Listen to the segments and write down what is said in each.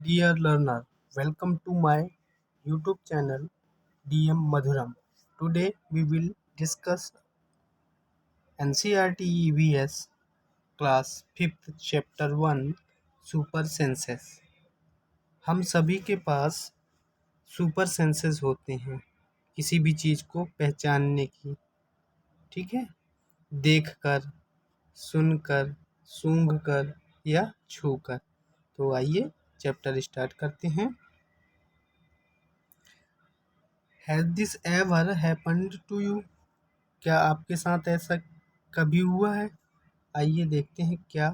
Dear learner, welcome to my YouTube channel DM Madhuram. Today we will discuss NCERT EVS class 5th chapter 1 super senses. हम सभी के पास super senses होते हैं किसी भी चीज़ को पहचानने की, ठीक है, देखकर, सुनकर, सूंघकर या छूकर। तो आइए चैप्टर स्टार्ट करते हैं। Has this ever happened to you? क्या आपके साथ ऐसा कभी हुआ है? आइए देखते हैं क्या।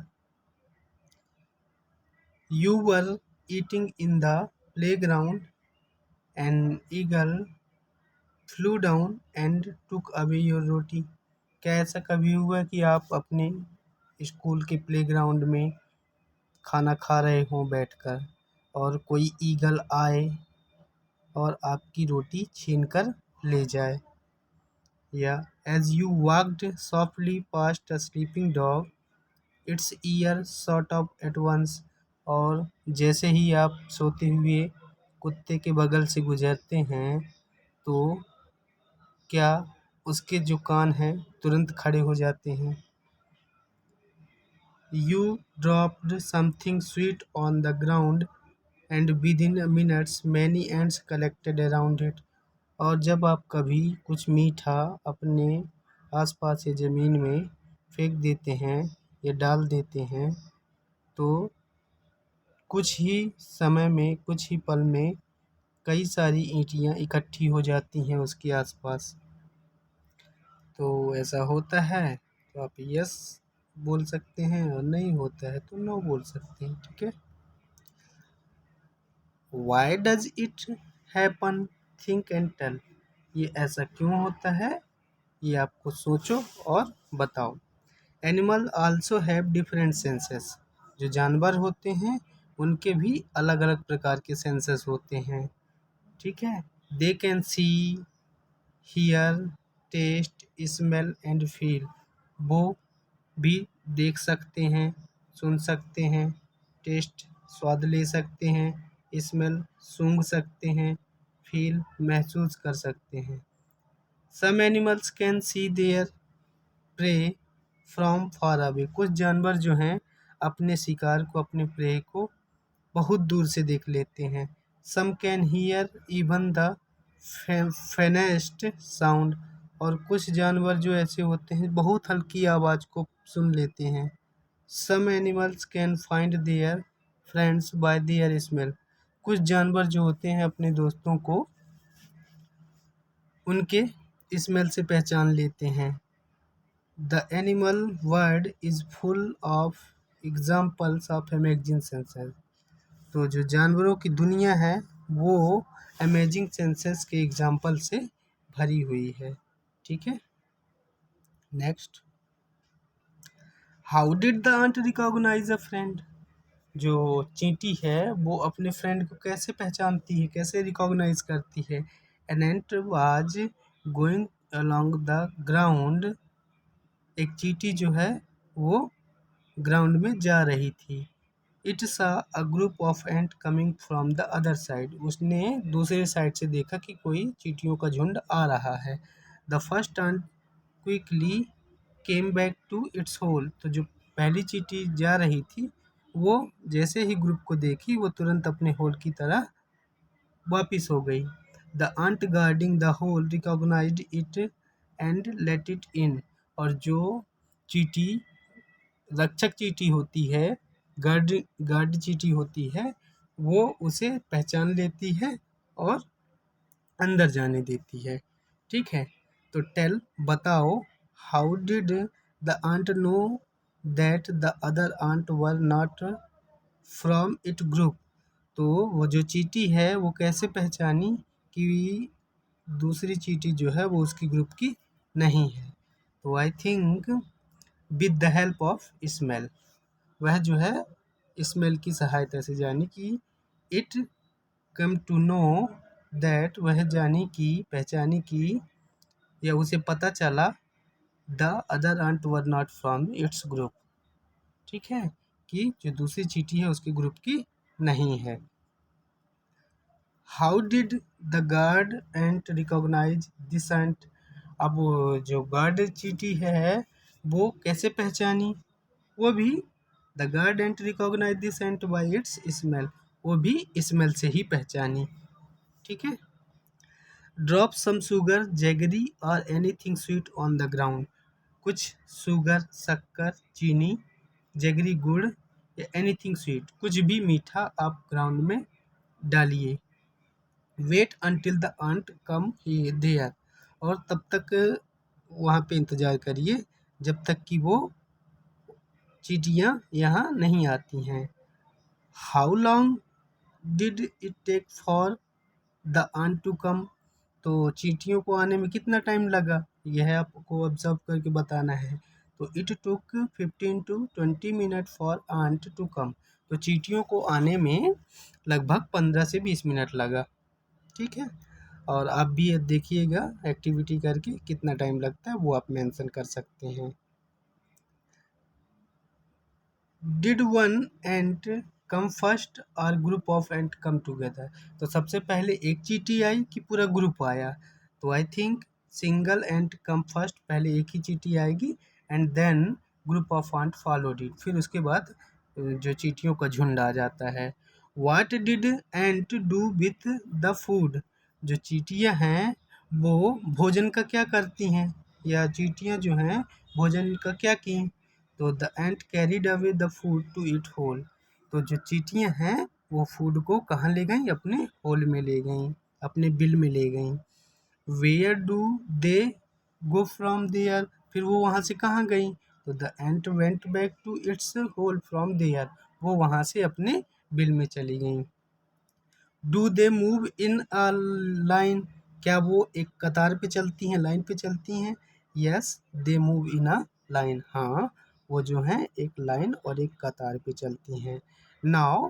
You were eating in the playground an eagle flew down and took away your roti. क्या ऐसा कभी हुआ कि आप अपने स्कूल के प्लेग्राउंड में खाना खा रहे हों बैठकर और कोई ईगल आए और आपकी रोटी छीन कर ले जाए? या as you walked softly past a sleeping dog its ear shot up at once. और जैसे ही आप सोते हुए कुत्ते के बगल से गुजरते हैं तो क्या उसके जो कान हैं तुरंत खड़े हो जाते हैं? You dropped something sweet on the ground and with in minutes many ends collected around it. और जब आप कभी कुछ मीठा अपने आसपास या ज़मीन में फेंक देते हैं या डाल देते हैं तो कुछ ही समय में, कुछ ही पल में कई सारी ईंटियाँ इकट्ठी हो जाती हैं उसके आसपास। तो ऐसा होता है तो आप यस बोल सकते हैं और नहीं होता है तो नो बोल सकते हैं, ठीक है। Why does it happen? Think and tell. ये ऐसा क्यों होता है, ये आपको सोचो और बताओ। Animal also have different senses. जो जानवर होते हैं उनके भी अलग अलग प्रकार के सेंसेस होते हैं, ठीक है। They can see, hear, taste, smell and feel. वो भी देख सकते हैं, सुन सकते हैं, टेस्ट स्वाद ले सकते हैं, स्मेल सूंघ सकते हैं, फील महसूस कर सकते हैं। Some animals can see their prey from far away. कुछ जानवर जो हैं अपने शिकार को, अपने प्रे को बहुत दूर से देख लेते हैं। Some can hear even the faintest sound. और कुछ जानवर जो ऐसे होते हैं बहुत हल्की आवाज़ को सुन लेते हैं। Some animals can find their friends by their smell. कुछ जानवर जो होते हैं अपने दोस्तों को उनके स्मेल से पहचान लेते हैं। The animal world is full of examples of amazing senses. तो जो जानवरों की दुनिया है वो अमेजिंग सेंसेस के एग्जाम्पल से भरी हुई है, ठीक है। Next, how did the ant recognise a friend? जो चींटी है वो अपने फ्रेंड को कैसे पहचानती है, कैसे रिकॉग्नाइज करती है? An ant was going along the ground. एक चींटी जो है वो ग्राउंड में जा रही थी। इट सा a group of ant coming from the other side. उसने दूसरे साइड से देखा कि कोई चींटियों का झुंड आ रहा है। The first ant quickly came back to its hole. तो जो पहली चींटी जा रही थी वो जैसे ही ग्रुप को देखी वो तुरंत अपने होल की तरह वापिस हो गई। The ant guarding the hole recognised it and let it in. और जो चींटी रक्षक चींटी होती है, गार्ड गार्ड चींटी होती है, वो उसे पहचान लेती है और अंदर जाने देती है, ठीक है। तो टेल, बताओ, how did the ant know that the other ant were not from it group. तो वो जो चींटी है वो कैसे पहचानी कि दूसरी चींटी जो है वो उसकी ग्रुप की नहीं है? तो I think with the help of smell. वह जो है स्मेल की सहायता से जानी कि it come to know that, वह जानी कि, पहचानी कि, या उसे पता चला the other ant were not from its group, ठीक है, कि जो दूसरी चींटी है उसके ग्रुप की नहीं है। How did the guard ant recognise this ant? अब वो जो गार्ड चींटी है वो कैसे पहचानी? वो भी the guard ant recognise this ant by its smell, वो भी स्मेल से ही पहचानी। ठीक है। ड्रॉप सम शुगर जैगरी और anything sweet on the ground. कुछ शुगर शक्कर चीनी जैगरी गुड़ या एनीथिंग स्वीट कुछ भी मीठा आप ग्राउंड में डालिए। Wait until the ant come there, और तब तक वहाँ पे इंतज़ार करिए जब तक कि वो चींटियाँ यहाँ नहीं आती हैं। How long did it take for the ant to come? तो चींटियों को आने में कितना टाइम लगा, यह आपको ऑब्जर्व करके बताना है। तो it took 15 to 20 minute for ant to come. तो चींटियों को आने में लगभग 15 से 20 मिनट लगा। ठीक है। और आप भी ये देखिएगा एक्टिविटी करके कितना टाइम लगता है वो आप मेंशन कर सकते हैं। Did one ant come first और group of ant come together? तो सबसे पहले एक चींटी आई कि पूरा ग्रुप आया? तो I think single ant come first, पहले एक ही चींटी आएगी and then group of ant followed it, फिर उसके बाद जो चींटियों का झुंड आ जाता है। What did ant do with the food? जो चींटियां हैं वो भोजन का क्या करती हैं, या चींटियां जो हैं भोजन का क्या की? तो the ant carried away the food to it hole. तो जो चींटियां हैं वो फूड को कहाँ ले गई? अपने होल में ले गई, अपने बिल में ले गई। Where do they go from there? फिर वो वहाँ से कहाँ गई? तो the ant went back to its hole from there, वो वहाँ से अपने बिल में चली गई। Do they move in a line? क्या वो एक कतार पे चलती हैं, लाइन पे चलती हैं? Yes they move in a line, हाँ वो जो हैं एक लाइन और एक कतार पे चलती हैं। नाउ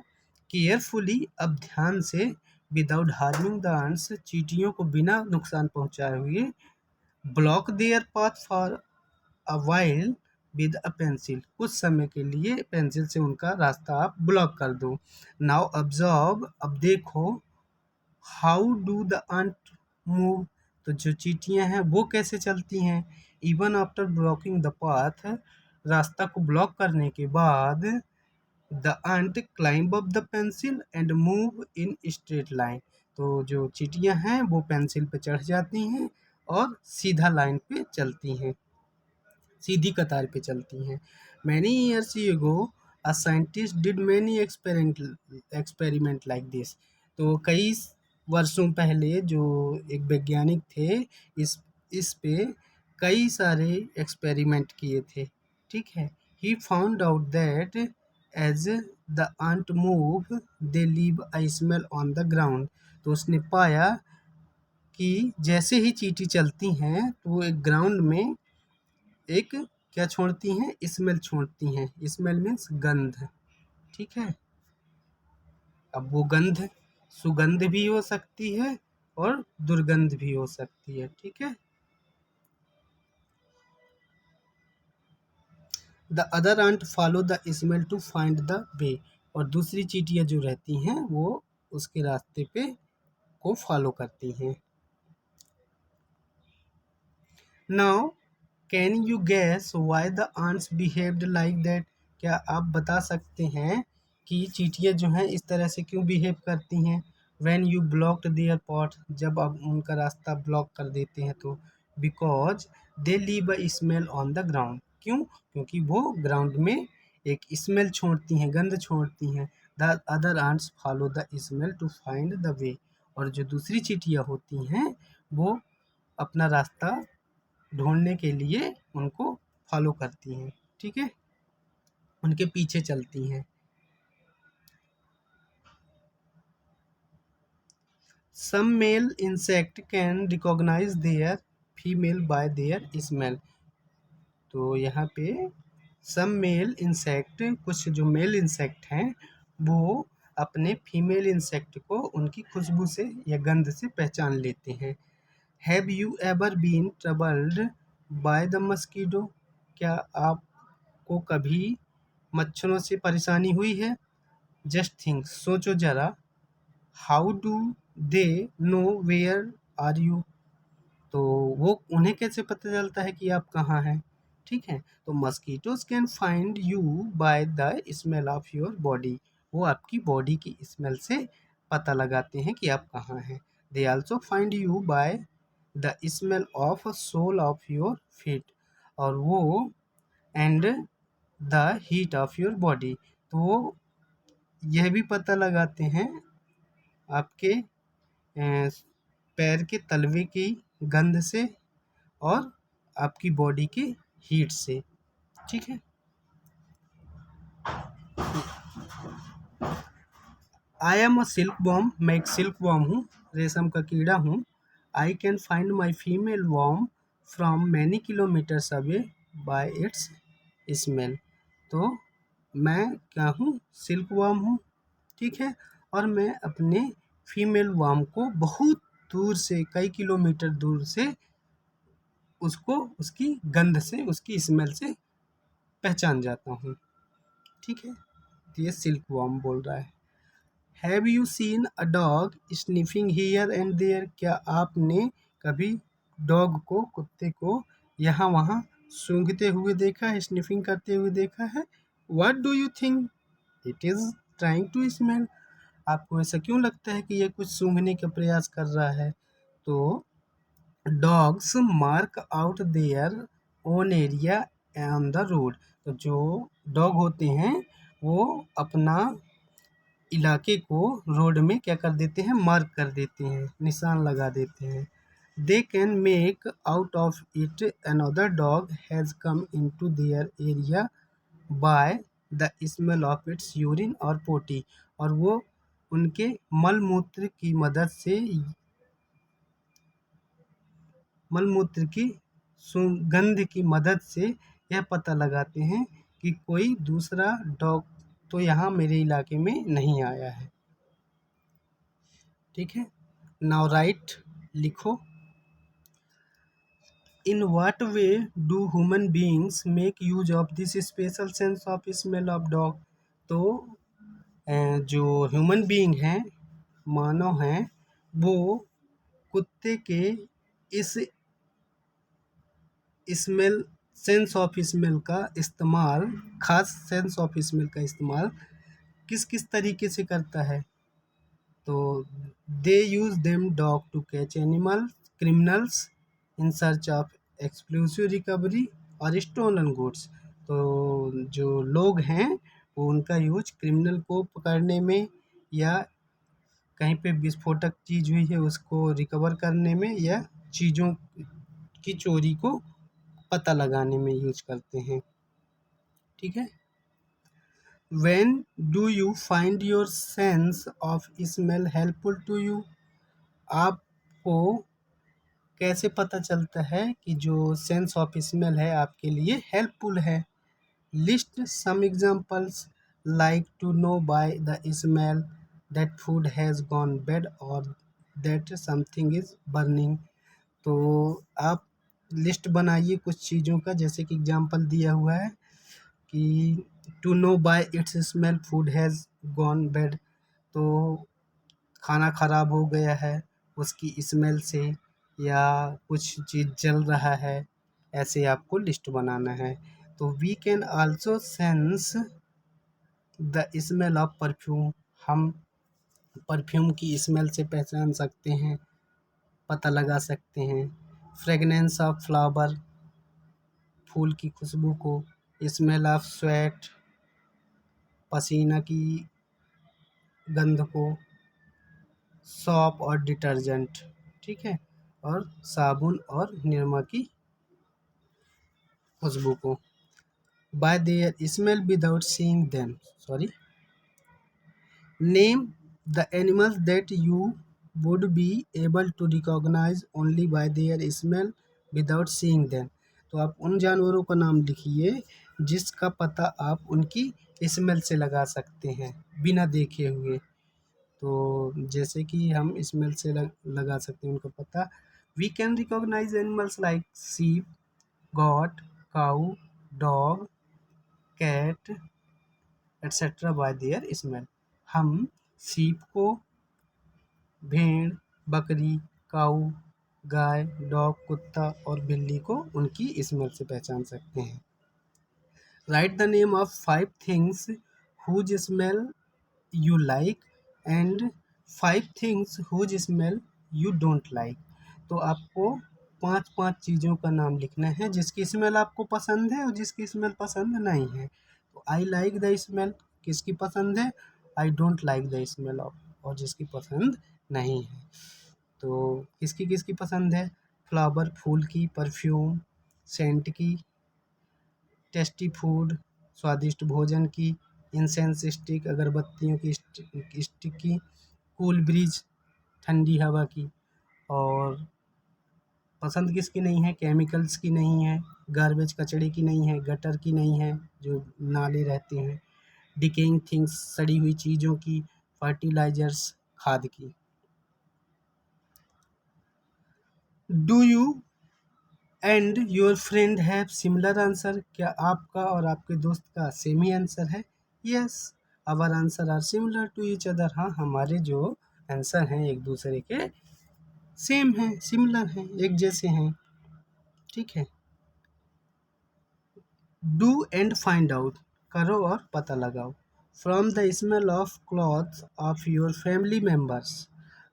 केयरफुली, अब ध्यान से, विदाउट हार्मिंग द आंट्स, चींटियों को बिना नुकसान पहुंचाए हुए, block there path for a while with a pencil, कुछ समय के लिए पेंसिल से उनका रास्ता आप ब्लॉक कर दो। नाउ ऑब्जर्व, अब देखो, how do the ant move? तो जो चींटियां हैं वो कैसे चलती हैं? Even after blocking the path, रास्ता को ब्लॉक करने के बाद, the ant climb up the pencil and move in straight line. तो जो चींटियां हैं वो पेंसिल पे चढ़ जाती हैं और सीधा लाइन पे चलती हैं, सीधी कतार पे चलती हैं। Many years ago a scientist did many experiment like this. तो कई वर्षों पहले जो एक वैज्ञानिक थे, इस पे कई सारे एक्सपेरिमेंट किए थे। ठीक है। He found out that as the ant move they leave a smell on the ground. तो उसने पाया कि जैसे ही चींटी चलती हैं तो वो एक ग्राउंड में एक क्या छोड़ती हैं? स्मेल छोड़ती हैं। स्मेल मीन्स गंध। ठीक है। अब वो गंध सुगंध भी हो सकती है और दुर्गंध भी हो सकती है। ठीक है। The other ant follow the smell to find the way, और दूसरी चींटियां जो रहती हैं वो उसके रास्ते पे को फॉलो करती हैं। Now can you guess why the ants behaved like that? क्या आप बता सकते हैं कि चींटियां जो हैं इस तरह से क्यों बिहेव करती हैं? When you blocked their pot, जब आप उनका रास्ता ब्लॉक कर देते हैं तो? Because they leave a smell on the ground, क्यों? क्योंकि वो ग्राउंड में एक स्मेल छोड़ती हैं, गंध छोड़ती हैं। The other ants follow the smell to find the way, और जो दूसरी चींटियां होती हैं वो अपना रास्ता ढूंढने के लिए उनको फॉलो करती हैं। ठीक है, उनके पीछे चलती हैं। Some male insect can recognise their female by their smell. तो यहाँ पे सम मेल इंसेक्ट, कुछ जो मेल इंसेक्ट हैं वो अपने फीमेल इंसेक्ट को उनकी खुशबू से या गंध से पहचान लेते हैं। Have you ever been troubled by the mosquito? क्या आपको कभी मच्छरों से परेशानी हुई है? जस्ट थिंक, सोचो ज़रा, how do they know where are you, तो वो उन्हें कैसे पता चलता है कि आप कहाँ हैं? ठीक है, तो mosquitoes can find you by the smell of your body, वो आपकी बॉडी की स्मेल से पता लगाते हैं कि आप कहाँ हैं। They also find you by the smell of sole of your feet, और वो and the heat of your body, तो वो यह भी पता लगाते हैं आपके पैर के तलवे की गंध से और आपकी बॉडी के हीट से। ठीक है, I am a silk worm, मैं एक सिल्क वॉर्म हूँ, रेशम का कीड़ा हूँ। I can find my female worm from many kilometres away by its smell, तो मैं क्या हूँ? सिल्क वॉर्म हूँ। ठीक है, और मैं अपने फीमेल वॉर्म को बहुत दूर से, कई किलोमीटर दूर से उसको उसकी गंध से, उसकी स्मेल से पहचान जाता हूँ। ठीक है, तो ये सिल्क वॉर्म बोल रहा है। Have you seen a dog sniffing here and there, क्या आपने कभी डॉग को, कुत्ते को यहाँ वहाँ सूंघते हुए देखा है, स्निफिंग करते हुए देखा है? What do you think it is trying to smell, आपको ऐसा क्यों लगता है कि ये कुछ सूंघने का प्रयास कर रहा है? तो dogs mark out their own area on the road, तो जो डॉग होते हैं वो अपना इलाके को रोड में क्या कर देते हैं? मार्क कर देते हैं, निशान लगा देते हैं। They can make out of it another dog has come into their area by the smell of its urine और पोटी, और वो उनके मल मूत्र की मदद से, मल मूत्र की सुगंध की मदद से यह पता लगाते हैं कि कोई दूसरा डॉग तो यहाँ मेरे इलाके में नहीं आया है। ठीक है, नाउ राइट, लिखो। In what way do human beings make use of this special sense of smell of dog, तो जो ह्यूमन बीइंग हैं, मानव हैं, वो कुत्ते के इस स्मेल, सेंस ऑफ स्मेल का इस्तेमाल, खास सेंस ऑफ स्मेल का इस्तेमाल किस किस तरीके से करता है? तो they use them dog to catch animal, criminals in search of explosive recovery और स्टोलन गुड्स, तो जो लोग हैं वो उनका यूज क्रिमिनल को पकड़ने में, या कहीं पे विस्फोटक चीज़ हुई है उसको रिकवर करने में, या चीज़ों की चोरी को पता लगाने में यूज करते हैं। ठीक है, when do you find your sense of smell helpful to you, आपको कैसे पता चलता है कि जो सेंस ऑफ स्मेल है आपके लिए हेल्पफुल है? List some examples, like to know by the smell that food has gone bad और दैट समथिंग इज बर्निंग, तो आप लिस्ट बनाइए कुछ चीज़ों का, जैसे कि एग्जांपल दिया हुआ है कि to know by its smell food has gone bad, तो खाना खराब हो गया है उसकी स्मेल से, या कुछ चीज़ जल रहा है, ऐसे आपको लिस्ट बनाना है। तो we can also sense the smell of perfume, हम परफ्यूम की स्मेल से पहचान सकते हैं, पता लगा सकते हैं। फ्रेगनेंस ऑफ फ्लावर, फूल की खुशबू को। स्मेल ऑफ स्वेट, पसीना की गंध को। सॉप और डिटर्जेंट, ठीक है, और साबुन और निरमा की खुशबू को। Bye their smell without seeing them, sorry, name the animals that you would be able to recognize only by their smell without seeing them, तो आप उन जानवरों का नाम लिखिए जिसका पता आप उनकी स्मेल से लगा सकते हैं बिना देखे हुए। तो जैसे कि हम स्मेल से लगा सकते हैं उनका पता। We can recognise animals like sheep, goat, cow, dog, cat etcetera by their smell, हम सीप को, भेड़, बकरी, काऊ, गाय, डॉग, कुत्ता और बिल्ली को उनकी स्मेल से पहचान सकते हैं। Write the name of 5 things whose smell you like and 5 things whose smell you don't like. तो आपको 5-5 चीज़ों का नाम लिखना है जिसकी स्मेल आपको पसंद है और जिसकी स्मेल पसंद नहीं है। तो आई लाइक द स्मेल किसकी पसंद है, I don't like the smell of और जिसकी पसंद नहीं है। तो किसकी किसकी पसंद है, फ्लावर फूल की, परफ्यूम सेंट की, टेस्टी फूड स्वादिष्ट भोजन की, इंसेंस स्टिक अगरबत्तियों की स्टिक की, कूल ब्रीज ठंडी हवा की। और पसंद किसकी नहीं है, केमिकल्स की नहीं है, गार्बेज कचड़े की नहीं है, गटर की नहीं है जो नाले रहते हैं, डिकेइंग थिंग्स सड़ी हुई चीज़ों की, फर्टिलाइजर्स खाद की। Do you and your friend have similar answer, क्या आपका और आपके दोस्त का सेम ही आंसर है? Yes, our answer are similar to each other. हाँ, हमारे जो आंसर हैं एक दूसरे के सेम हैं, सिमिलर हैं, एक जैसे हैं। ठीक है। डू एंड फाइंड आउट, करो और पता लगाओ। From the smell of clothes of your family members,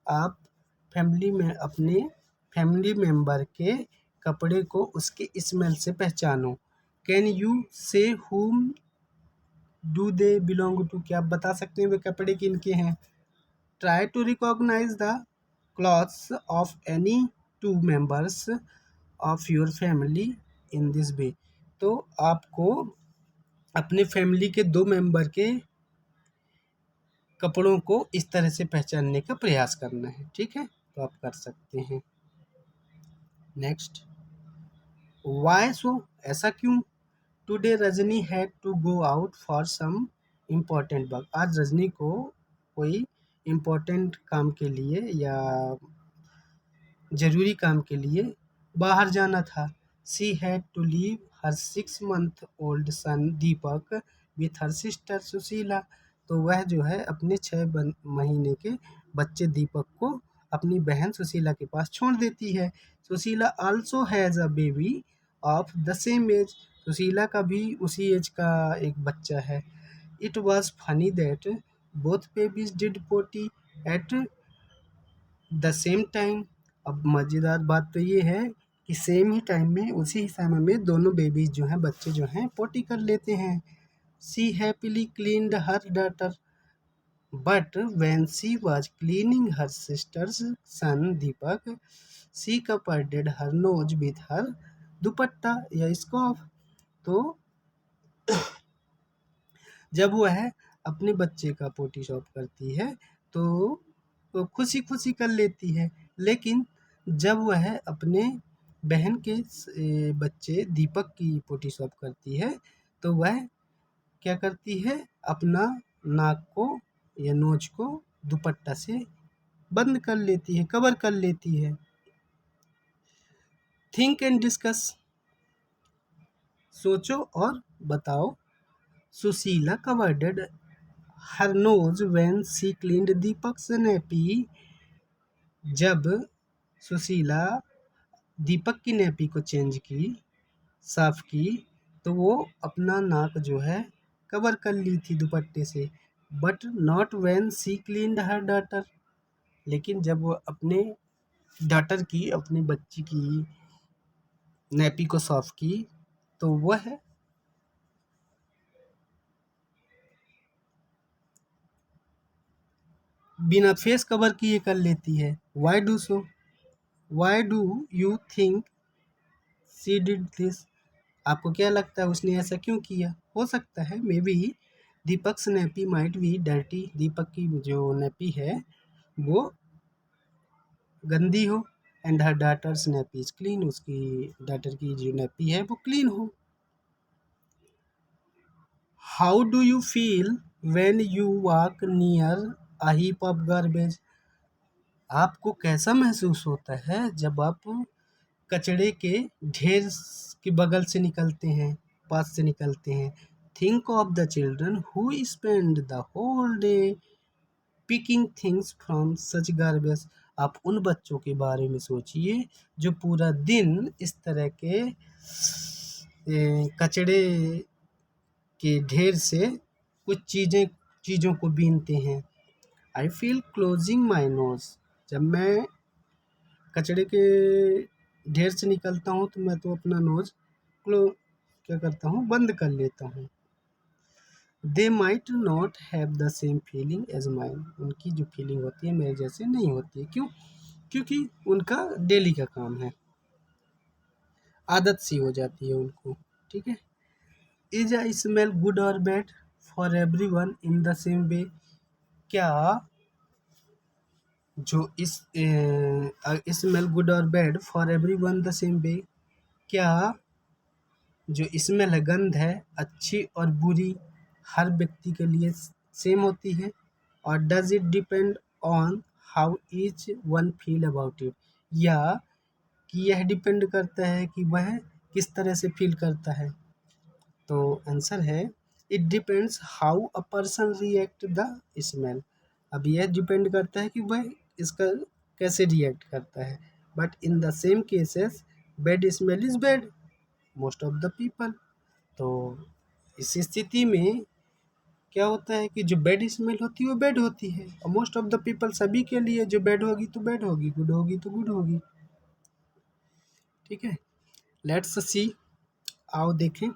आप फैमिली में अपने फैमिली मेम्बर के कपड़े को उसके स्मेल से पहचानो। कैन यू से हुम डू दे बिलोंग टू, क्या आप बता सकते हैं वे कपड़े किनके हैं? Try to recognise the clothes of any two members of your family in this way. तो आपको अपने फैमिली के 2 मेंबर के कपड़ों को इस तरह से पहचानने का प्रयास करना है। ठीक है, तो आप कर सकते हैं। नेक्स्ट, वाई सो, ऐसा क्यों? Today Rajni had to go out for some important work, आज रजनी को कोई इम्पोर्टेंट काम के लिए या ज़रूरी काम के लिए बाहर जाना था। She had to leave her 6 month old son Deepak with her sister Sushila. तो वह जो है अपने 6 महीने के बच्चे दीपक को अपनी बहन सुशीला के पास छोड़ देती है। Sushila also has a baby of the same age, Sushila का भी उसी एज का एक बच्चा है। It was funny that both babies did potty at the same time. अब मज़ेदार बात तो ये है कि सेम ही टाइम में, उसी ही समय में दोनों बेबीज जो हैं, बच्चे जो हैं, पोटी कर लेते हैं। She happily cleaned her daughter but when she was cleaning her sister's son Deepak she covered her nose with her dupatta या स्कार्फ। तो जब वह अपने बच्चे का पोटी शॉप करती है तो वो खुशी खुशी कर लेती है, लेकिन जब वह अपने बहन के बच्चे दीपक की पोटी शॉप करती है तो वह क्या करती है, अपना नाक को या नोज को दुपट्टा से बंद कर लेती है, कवर कर लेती है। थिंक एंड डिस्कस, सोचो और बताओ। Sushila covered her nose when she cleaned Deepak's nappy, जब सुशीला दीपक की नेपी को चेंज की, साफ की, तो वो अपना नाक जो है कवर कर ली थी दुपट्टे से। But not when she cleaned her daughter, लेकिन जब वो अपने डॉटर की, अपनी बच्ची की नेपी को साफ की तो वह बिना फेस कवर किए कर लेती है। Why do so, why do you think she did this, आपको क्या लगता है उसने ऐसा क्यों किया? हो सकता है may be Deepak nappy might be dirty, Deepak की जो नेपी है वो गंदी हो, and her daughter's nappy is clean, उसकी डाटर की जो नेपी है वो क्लीन हो। How do you feel when you walk near a heap of garbage, आपको कैसा महसूस होता है जब आप कचड़े के ढेर के बगल से निकलते हैं, पास से निकलते हैं? Think of the children who spend the whole day picking things from such garbage. आप उन बच्चों के बारे में सोचिए जो पूरा दिन इस तरह के कचड़े के ढेर से कुछ चीज़ों को बीनते हैं। I feel closing my nose. जब मैं कचड़े के ढेर से निकलता हूँ तो मैं तो अपना नोज क्लो क्या करता हूँ, बंद कर लेता हूँ। They might not have the same feeling as mine. उनकी जो फीलिंग होती है मेरे जैसे नहीं होती है। क्यों? क्योंकि उनका डेली का काम है, आदत सी हो जाती है उनको। ठीक है। इज अ स्मेल गुड और bad for every one in the same way. क्या जो स्मेल गुड और bad for every one the same way, क्या जो स्मेल है, गंध है, अच्छी और बुरी हर व्यक्ति के लिए सेम होती है? और does it depend on how each one feel about it, या कि यह डिपेंड करता है कि वह किस तरह से फील करता है? तो आंसर है it depends how a person react the smell. अब यह डिपेंड करता है कि वह इसका कैसे रिएक्ट करता है। But in the same cases bad smell is bad most of the people. तो इस स्थिति में क्या होता है कि जो बैड स्मेल होती है वो बैड होती है, और मोस्ट ऑफ द पीपल, सभी के लिए जो बैड होगी तो बैड होगी, गुड होगी तो गुड होगी। ठीक है। लेट्स सी, आओ देखें।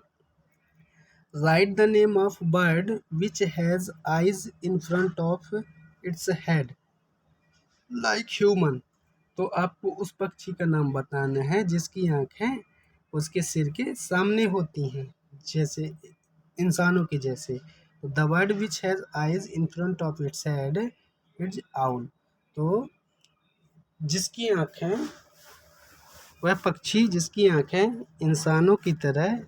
Right the name of bird which has eyes in front of its head like human. तो आपको उस पक्षी का नाम बताना है जिसकी आंखें उसके सिर के सामने होती हैं, जैसे इंसानों के जैसे। The bird which has eyes in front of its head it's owl. तो जिसकी आंखें, वह पक्षी जिसकी आंखें इंसानों की तरह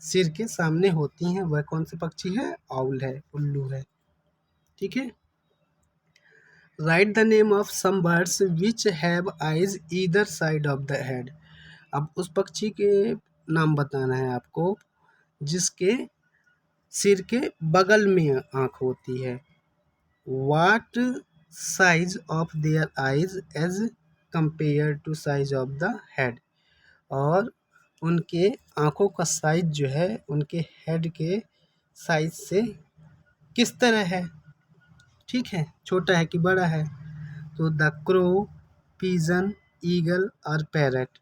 सिर के सामने होती हैं, वह कौन सी पक्षी है? आउल है, उल्लू है। ठीक है। Write the name of some birds which have eyes either side of the head. अब उस पक्षी के नाम बताना है आपको जिसके सिर के बगल में आँख होती है। What size of their eyes as compare to size of the head. और उनके आँखों का साइज जो है उनके हेड के साइज से किस तरह है? ठीक है, छोटा है कि बड़ा है? तो द क्रो, पीजन, ईगल और पैरट।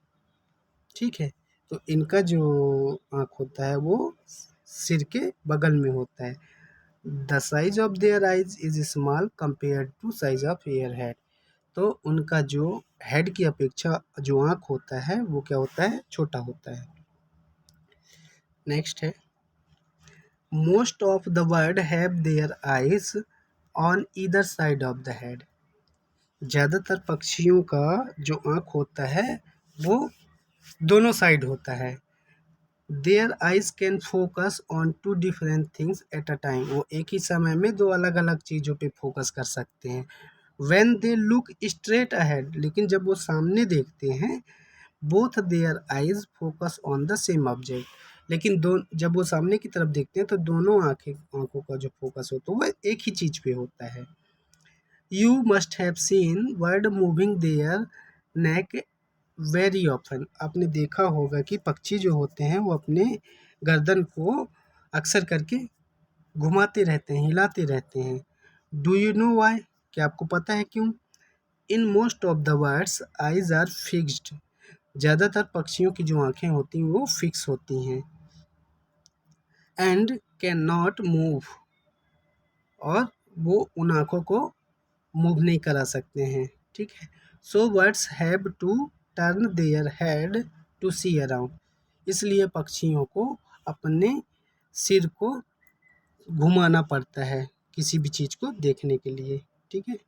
ठीक है। तो इनका जो आँख होता है वो सिर के बगल में होता है। The size of their eyes is small compare to size of their head. तो उनका जो हेड की अपेक्षा जो आँख होता है वो क्या होता है? छोटा होता है। नेक्स्ट है, most of the bird have their eyes on either side of the head. ज़्यादातर पक्षियों का जो आँख होता है वो दोनों साइड होता है। Their eyes can focus on two different things at a time. वो एक ही समय में दो अलग अलग चीज़ों पे फोकस कर सकते हैं। When they look straight ahead, लेकिन जब वो सामने देखते हैं, both their eyes focus on the same object. लेकिन जब वो सामने की तरफ देखते हैं तो दोनों आंखों का जो फोकस होता है वो एक ही चीज़ पे होता है। You must have seen bird moving their neck very often. आपने देखा होगा कि पक्षी जो होते हैं वो अपने गर्दन को अक्सर करके घुमाते रहते हैं, हिलाते रहते हैं। Do you know why? क्या आपको पता है क्यों? In most of the birds eyes are fixed. ज़्यादातर पक्षियों की जो आँखें होती हैं वो फिक्स होती हैं। एंड कैन नॉट मूव, और वो उन आँखों को मूव नहीं करा सकते हैं। ठीक है। So birds have to turn their head to see around. इसलिए पक्षियों को अपने सिर को घुमाना पड़ता है किसी भी चीज़ को देखने के लिए। ठीक है।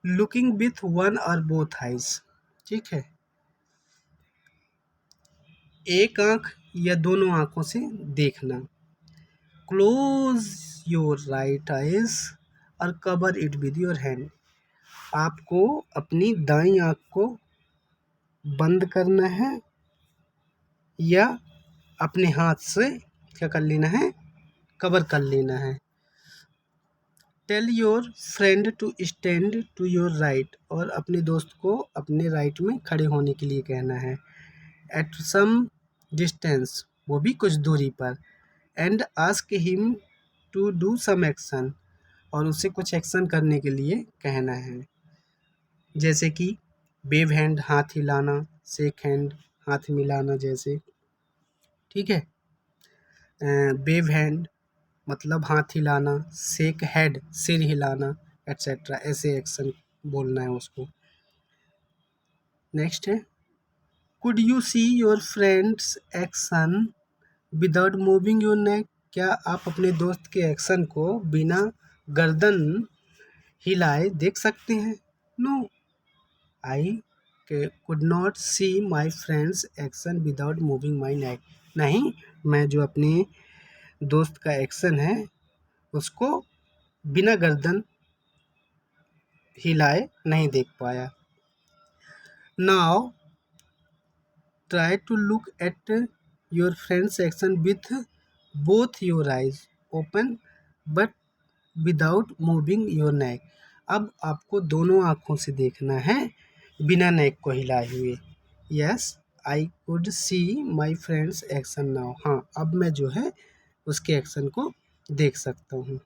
लुकिंग विथ वन और बोथ आइज। ठीक है। एक आँख या दोनों आँखों से देखना। क्लोज योर राइट आइज और cover it with your hand. आपको अपनी दाईं आँख को बंद करना है या अपने हाथ से क्या कर लेना है? कवर कर लेना है। Tell your friend to stand to your right, और अपने दोस्त को अपने राइट में खड़े होने के लिए कहना है। एट सम डिस्टेंस, वो भी कुछ दूरी पर। And ask him to do some action, और उसे कुछ एक्शन करने के लिए कहना है, जैसे कि वेव हैंड, हाथ हिलाना, शेक हैंड, हाथ मिलाना जैसे, ठीक है। वेव हैंड मतलब हाथ हिलाना, शेक हेड सिर हिलाना, एट्सेट्रा, ऐसे एक्शन बोलना है उसको। नेक्स्ट है, could you see your friend's action without moving your नेक, क्या आप अपने दोस्त के एक्शन को बिना गर्दन हिलाए देख सकते हैं? No, I could not see my friend's action without moving my neck, नहीं, मैं जो अपने दोस्त का एक्शन है उसको बिना गर्दन हिलाए नहीं देख पाया। Now try to look at your friend's action with both your eyes open but without moving your neck, अब आपको दोनों आँखों से देखना है बिना नेक को हिलाए हुए। Yes, I could see my friend's action now, हाँ अब मैं जो है उसके एक्शन को देख सकता हूँ।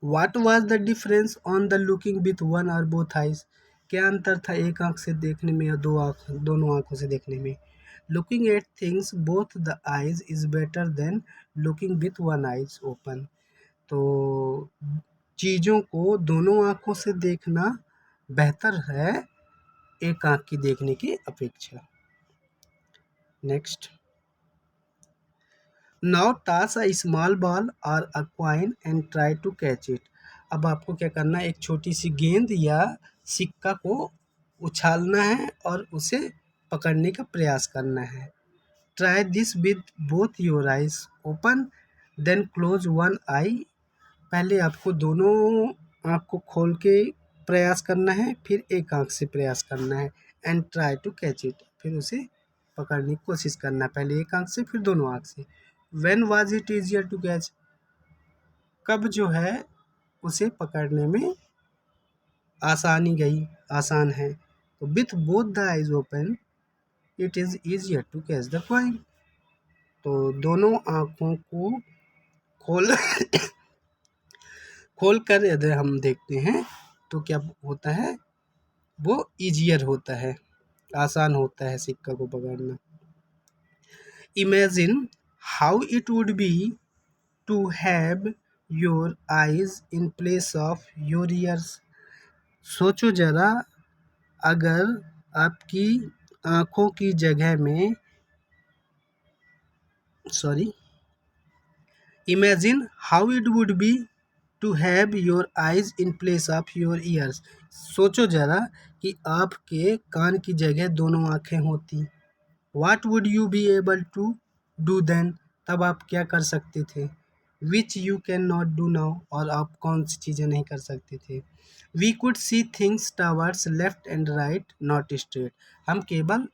What was the difference on the looking with one or both eyes, क्या अंतर था एक आंख से देखने में या दोनों आंखों से देखने में? Looking at things both the eyes is better than looking with one eyes open, तो चीज़ों को दोनों आंखों से देखना बेहतर है एक आंख की देखने की अपेक्षा। Next, now toss a small ball और a coin and try to catch it, अब आपको क्या करना है, एक छोटी सी गेंद या सिक्का को उछालना है और उसे पकड़ने का प्रयास करना है। Try this with both your eyes open then close one eye, पहले आपको दोनों आँख को खोल के प्रयास करना है, फिर एक आँख से प्रयास करना है। And try to catch it, फिर उसे पकड़ने की कोशिश करना है, पहले एक आँख से फिर दोनों आँख से। When was it easier to catch, कब जो है उसे पकड़ने में आसान है, तो with both the eyes open it is easier to catch the coin, तो दोनों आँखों को खोल खोल कर यदि हम देखते हैं तो क्या होता है, वो ईजियर होता है, आसान होता है सिक्का को पकड़ना। Imagine how it would be to have your eyes in place of your ears, सोचो जरा अगर आपकी आँखों की जगह में imagine how it would be to have your eyes in place of your ears, सोचो जरा कि आपके कान की जगह दोनों आँखें होती। What would you be able to do then, तब आप क्या कर सकते थे? Which you can not do now, और आप कौन सी चीज़ें नहीं कर सकते थे? We could see things towards left and right not straight, हम केवल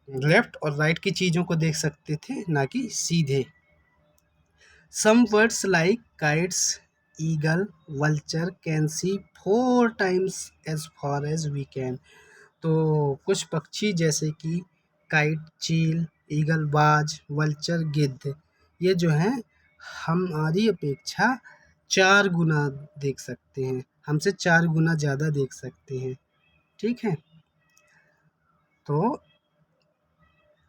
लेफ्ट और राइट की चीज़ों को देख सकते थे, ना कि सीधे। Some words like kites, eagle, vulture can see 4 times as far as we can, तो कुछ पक्षी जैसे कि काइट चील, ईगल बाज, वल्चर गिद्ध, ये जो हैं हमारी अपेक्षा 4 गुना देख सकते हैं, हमसे 4 गुना ज़्यादा देख सकते हैं, ठीक है। तो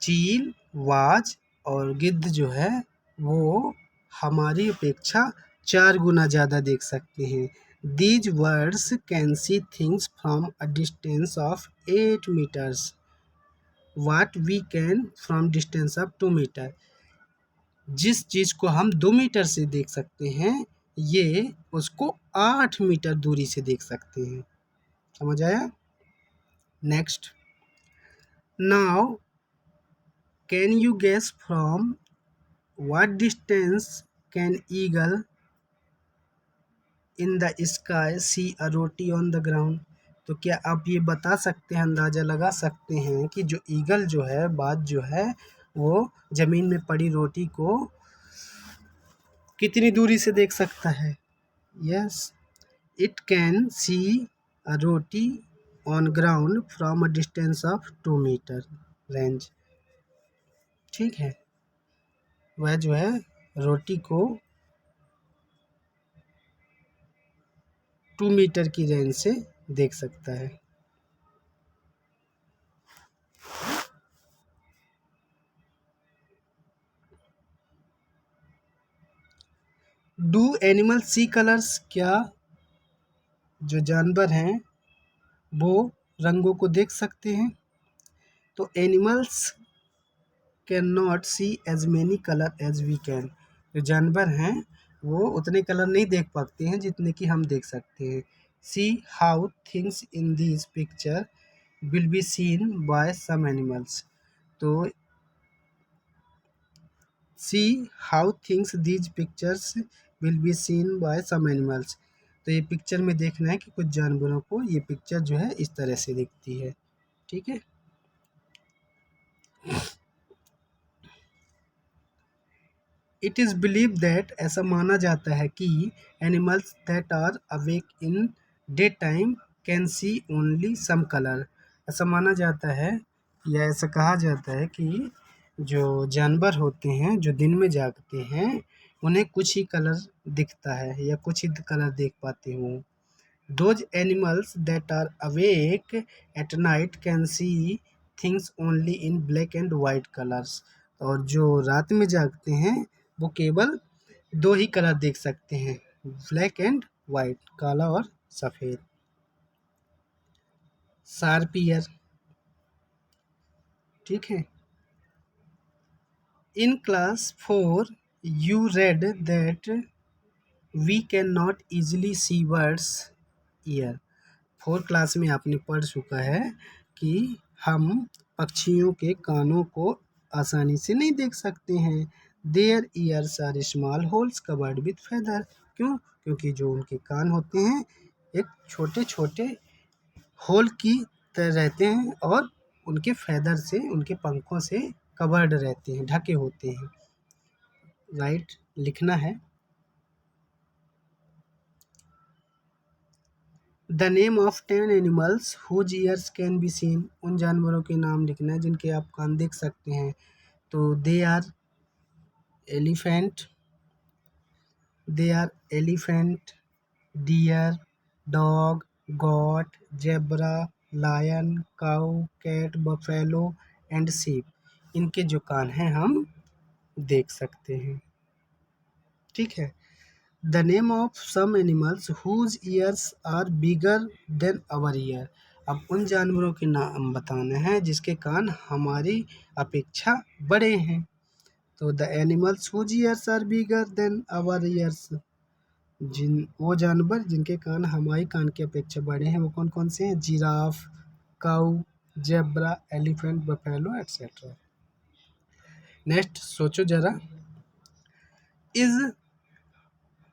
चील, वाज और गिद्ध जो है वो हमारी अपेक्षा 4 गुना ज़्यादा देख सकते हैं। These words can see things from a distance of 8 meters what we can from distance of 2 meter, जिस चीज़ को हम 2 मीटर से देख सकते हैं ये उसको 8 मीटर दूरी से देख सकते हैं, समझ आया? Next, now can you guess from what distance can eagle in the sky see a roti on the ground, तो क्या आप ये बता सकते हैं, अंदाज़ा लगा सकते हैं कि जो ईगल जो है, बाज जो है, वो ज़मीन में पड़ी रोटी को कितनी दूरी से देख सकता है? Yes, it can see a roti on ground from a distance of 2 metre range. ठीक है, वह जो है रोटी को 2 मीटर की रेंज से देख सकता है। Do animal see colours? क्या जो जानवर हैं वो रंगों को देख सकते हैं? तो animals can not see as many colour as we can. जो जानवर हैं वो उतने कलर नहीं देख पाते हैं जितने कि हम देख सकते हैं। See how things in this picture will be seen by some animals. तो see how things these pictures will be seen by some animals. तो ये पिक्चर में देखना है कि कुछ जानवरों को ये पिक्चर जो है इस तरह से दिखती है। ठीक है। इट इज़ बिलीव दैट, ऐसा माना जाता है कि animals that are awake in day time can see only some colour. ऐसा माना जाता है या ऐसा कहा जाता है कि जो जानवर होते हैं जो दिन में जागते हैं उन्हें कुछ ही कलर दिखता है या कुछ ही कलर देख पाते हो। Those animals that are awake at night can see things only in black and white colours. और जो रात में जागते हैं वो केवल दो ही कलर देख सकते हैं, ब्लैक एंड वाइट, काला और सफ़ेद। Sharp ear. ठीक है। In class 4 you read that we can not easily see birds ear. 4 class में आपने पढ़ चुका है कि हम पक्षियों के कानों को आसानी से नहीं देख सकते हैं। Their ears are small holes covered with feather. क्यों? क्योंकि जो उनके कान होते हैं एक छोटे छोटे होल की तरह रहते हैं और उनके फेदर से, उनके पंखों से कवर्ड रहते हैं, ढके होते हैं। राइट, लिखना है। The name of 10 animals whose ears can be seen. उन जानवरों के नाम लिखना है जिनके आप कान देख सकते हैं। तो elephant they are elephant, deer, dog, goat, zebra, lion, cow, cat, buffalo and sheep. इनके जो कान हैं हम देख सकते हैं। ठीक है। The name of some animals whose ears are bigger than our ear. अब उन जानवरों के नाम बताने हैं जिसके कान हमारी अपेक्षा बड़े हैं। तो the animals whose ears are bigger than our ears, वो जानवर जिनके कान हमारी कान की अपेक्षा बड़े हैं वो कौन कौन से हैं? Giraffe, cow, zebra, elephant, buffalo etcetera. Next सोचो जरा। Is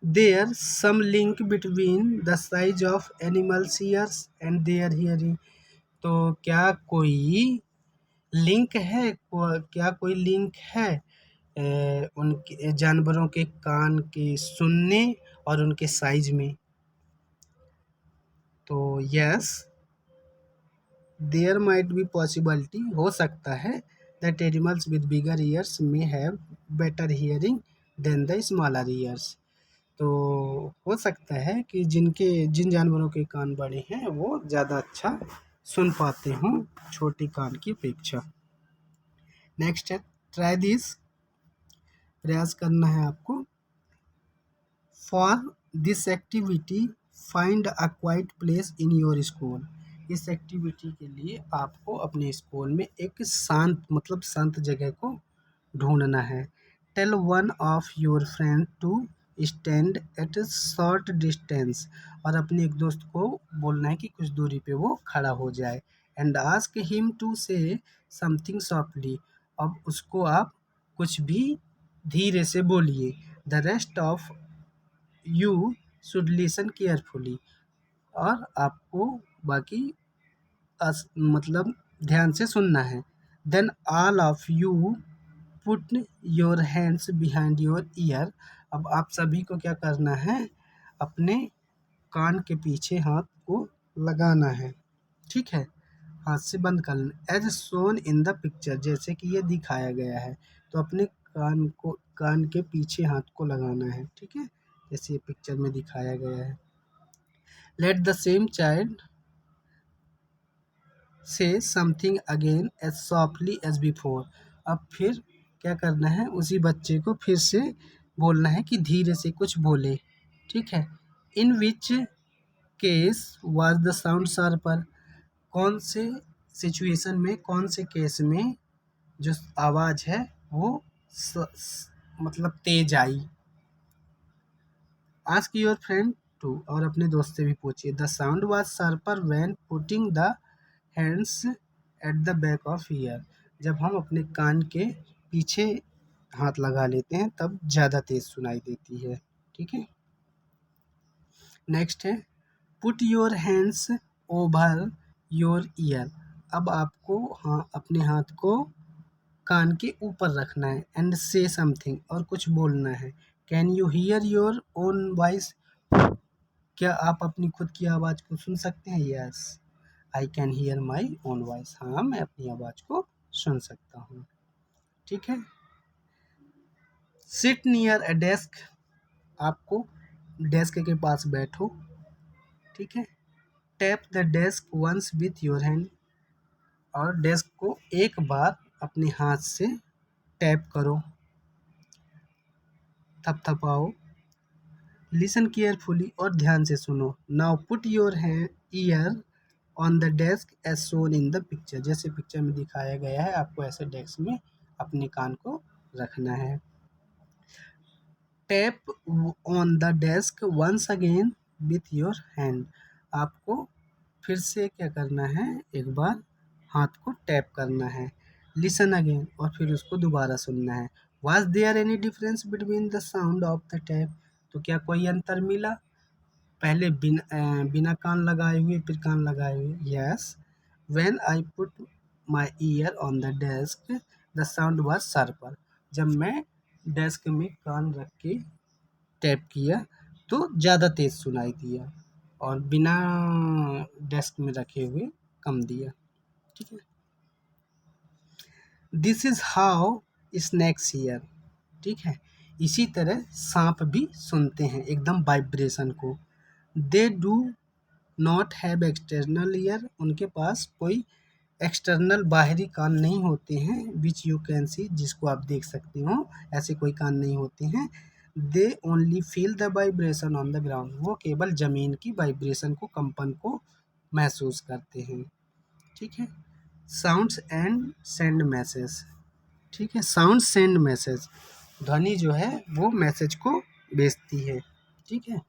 there some link between the size of animals ears and their hearing. तो क्या कोई लिंक है, क्या कोई लिंक है उनके जानवरों के कान के सुनने और उनके साइज में? तो yes, there might be possibility, हो सकता है that animals with bigger ears may have better hearing than the smaller ears. तो हो सकता है कि जिन जानवरों के कान बड़े हैं वो ज़्यादा अच्छा सुन पाते हों छोटे कान की अपेक्षा। नेक्स्ट है ट्राई दिस, प्रयास करना है आपको। For this activity find a quite place in your school. इस एक्टिविटी के लिए आपको अपने स्कूल में एक शांत, मतलब शांत जगह को ढूंढना है। Tell one of your friend to stand at a short distance. और अपने एक दोस्त को बोलना है कि कुछ दूरी पे वो खड़ा हो जाए। And ask him to say something softly. अब उसको आप कुछ भी धीरे से बोलिए। The rest of you should listen carefully. और आपको बाकी मतलब ध्यान से सुनना है। Then all of you put your hands behind your ear. अब आप सभी को क्या करना है, अपने कान के पीछे हाथ को लगाना है, ठीक है, हाथ से बंद कर लेना। As shown in the picture, जैसे कि ये दिखाया गया है, तो अपने कान के पीछे हाथ को लगाना है, ठीक है, जैसे ये पिक्चर में दिखाया गया है। Let the same child say something again as softly as before. अब फिर क्या करना है, उसी बच्चे को फिर से बोलना है कि धीरे से कुछ बोले, ठीक है। In which case was the sound sharper, कौन से सिचुएशन में, कौन से केस में जो आवाज़ है वो मतलब तेज आई। आस्क योर फ्रेंड टू, और अपने दोस्त से भी पूछिए। The sound was sharper when putting the hands at the back of year, जब हम अपने कान के पीछे हाथ लगा लेते हैं तब ज़्यादा तेज सुनाई देती है, ठीक है। नेक्स्ट है put your hands over your ear. अब आपको अपने हाथ को कान के ऊपर रखना है। एंड से समथिंग, और कुछ बोलना है। Can you here your own voice, क्या आप अपनी खुद की आवाज़ को सुन सकते हैं? Yes, I can hear my own voice, हाँ मैं अपनी आवाज़ को सुन सकता हूँ, ठीक है। सिट नियर अ डेस्क, आपको डेस्क के पास बैठो, ठीक है। Tap the desk once with your hand, और डेस्क को एक बार अपने हाथ से टैप करो, थपथपाओ। लिसन केयरफुली, और ध्यान से सुनो। Now put your hand ear on the desk as shown in the picture, जैसे पिक्चर में दिखाया गया है, आपको ऐसे डेस्क में अपने कान को रखना है। Tap on the desk once again with your hand, आपको फिर से क्या करना है, एक बार हाथ को टैप करना है। लिसन अगेन, और फिर उसको दोबारा सुनना है। Was there any difference between the sound of the tap, तो क्या कोई अंतर मिला पहले बिना कान लगाए हुए फिर कान लगाए हुए? Yes, when I put my year on the desk the sound was sharper, जब मैं डेस्क में कान रख के टैप किया तो ज़्यादा तेज़ सुनाई दिया, और बिना डेस्क में रखे हुए कम दिया, ठीक है। This is how snacks here, ठीक है, इसी तरह सांप भी सुनते हैं एकदम वाइब्रेशन को। They do not have external ear, उनके पास कोई एक्सटर्नल बाहरी कान नहीं होते हैं। विच यू कैन सी, जिसको आप देख सकते हो, ऐसे कोई कान नहीं होते हैं। They only feel the vibration on the ground, वो केवल ज़मीन की वाइब्रेशन को, कंपन को महसूस करते हैं, ठीक है। साउंड्स एंड सेंड मैसेज, ठीक है, साउंड सेंड मैसेज, ध्वनि जो है वो मैसेज को भेजती है, ठीक है।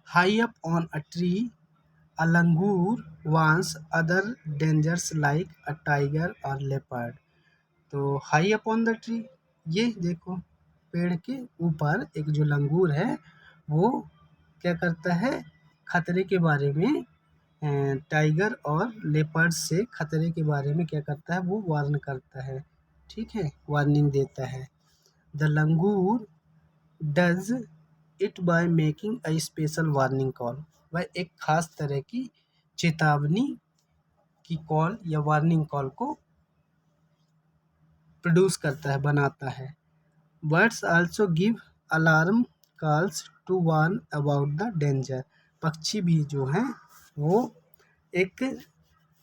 High up on a tree a langur warns other dangers like a tiger or leopard। तो high up on the tree, ये देखो पेड़ के ऊपर एक जो लंगूर है वो क्या करता है, खतरे के बारे में, टाइगर और लेपर्ड से खतरे के बारे में क्या करता है, वो वार्न करता है, ठीक है, वार्निंग देता है। The langur does it by making a special warning call, वह एक खास तरह की चेतावनी की कॉल या वार्निंग कॉल को प्रोड्यूस करता है, बनाता है। Birds also give alarm calls to warn about the danger, पक्षी भी जो हैं वो एक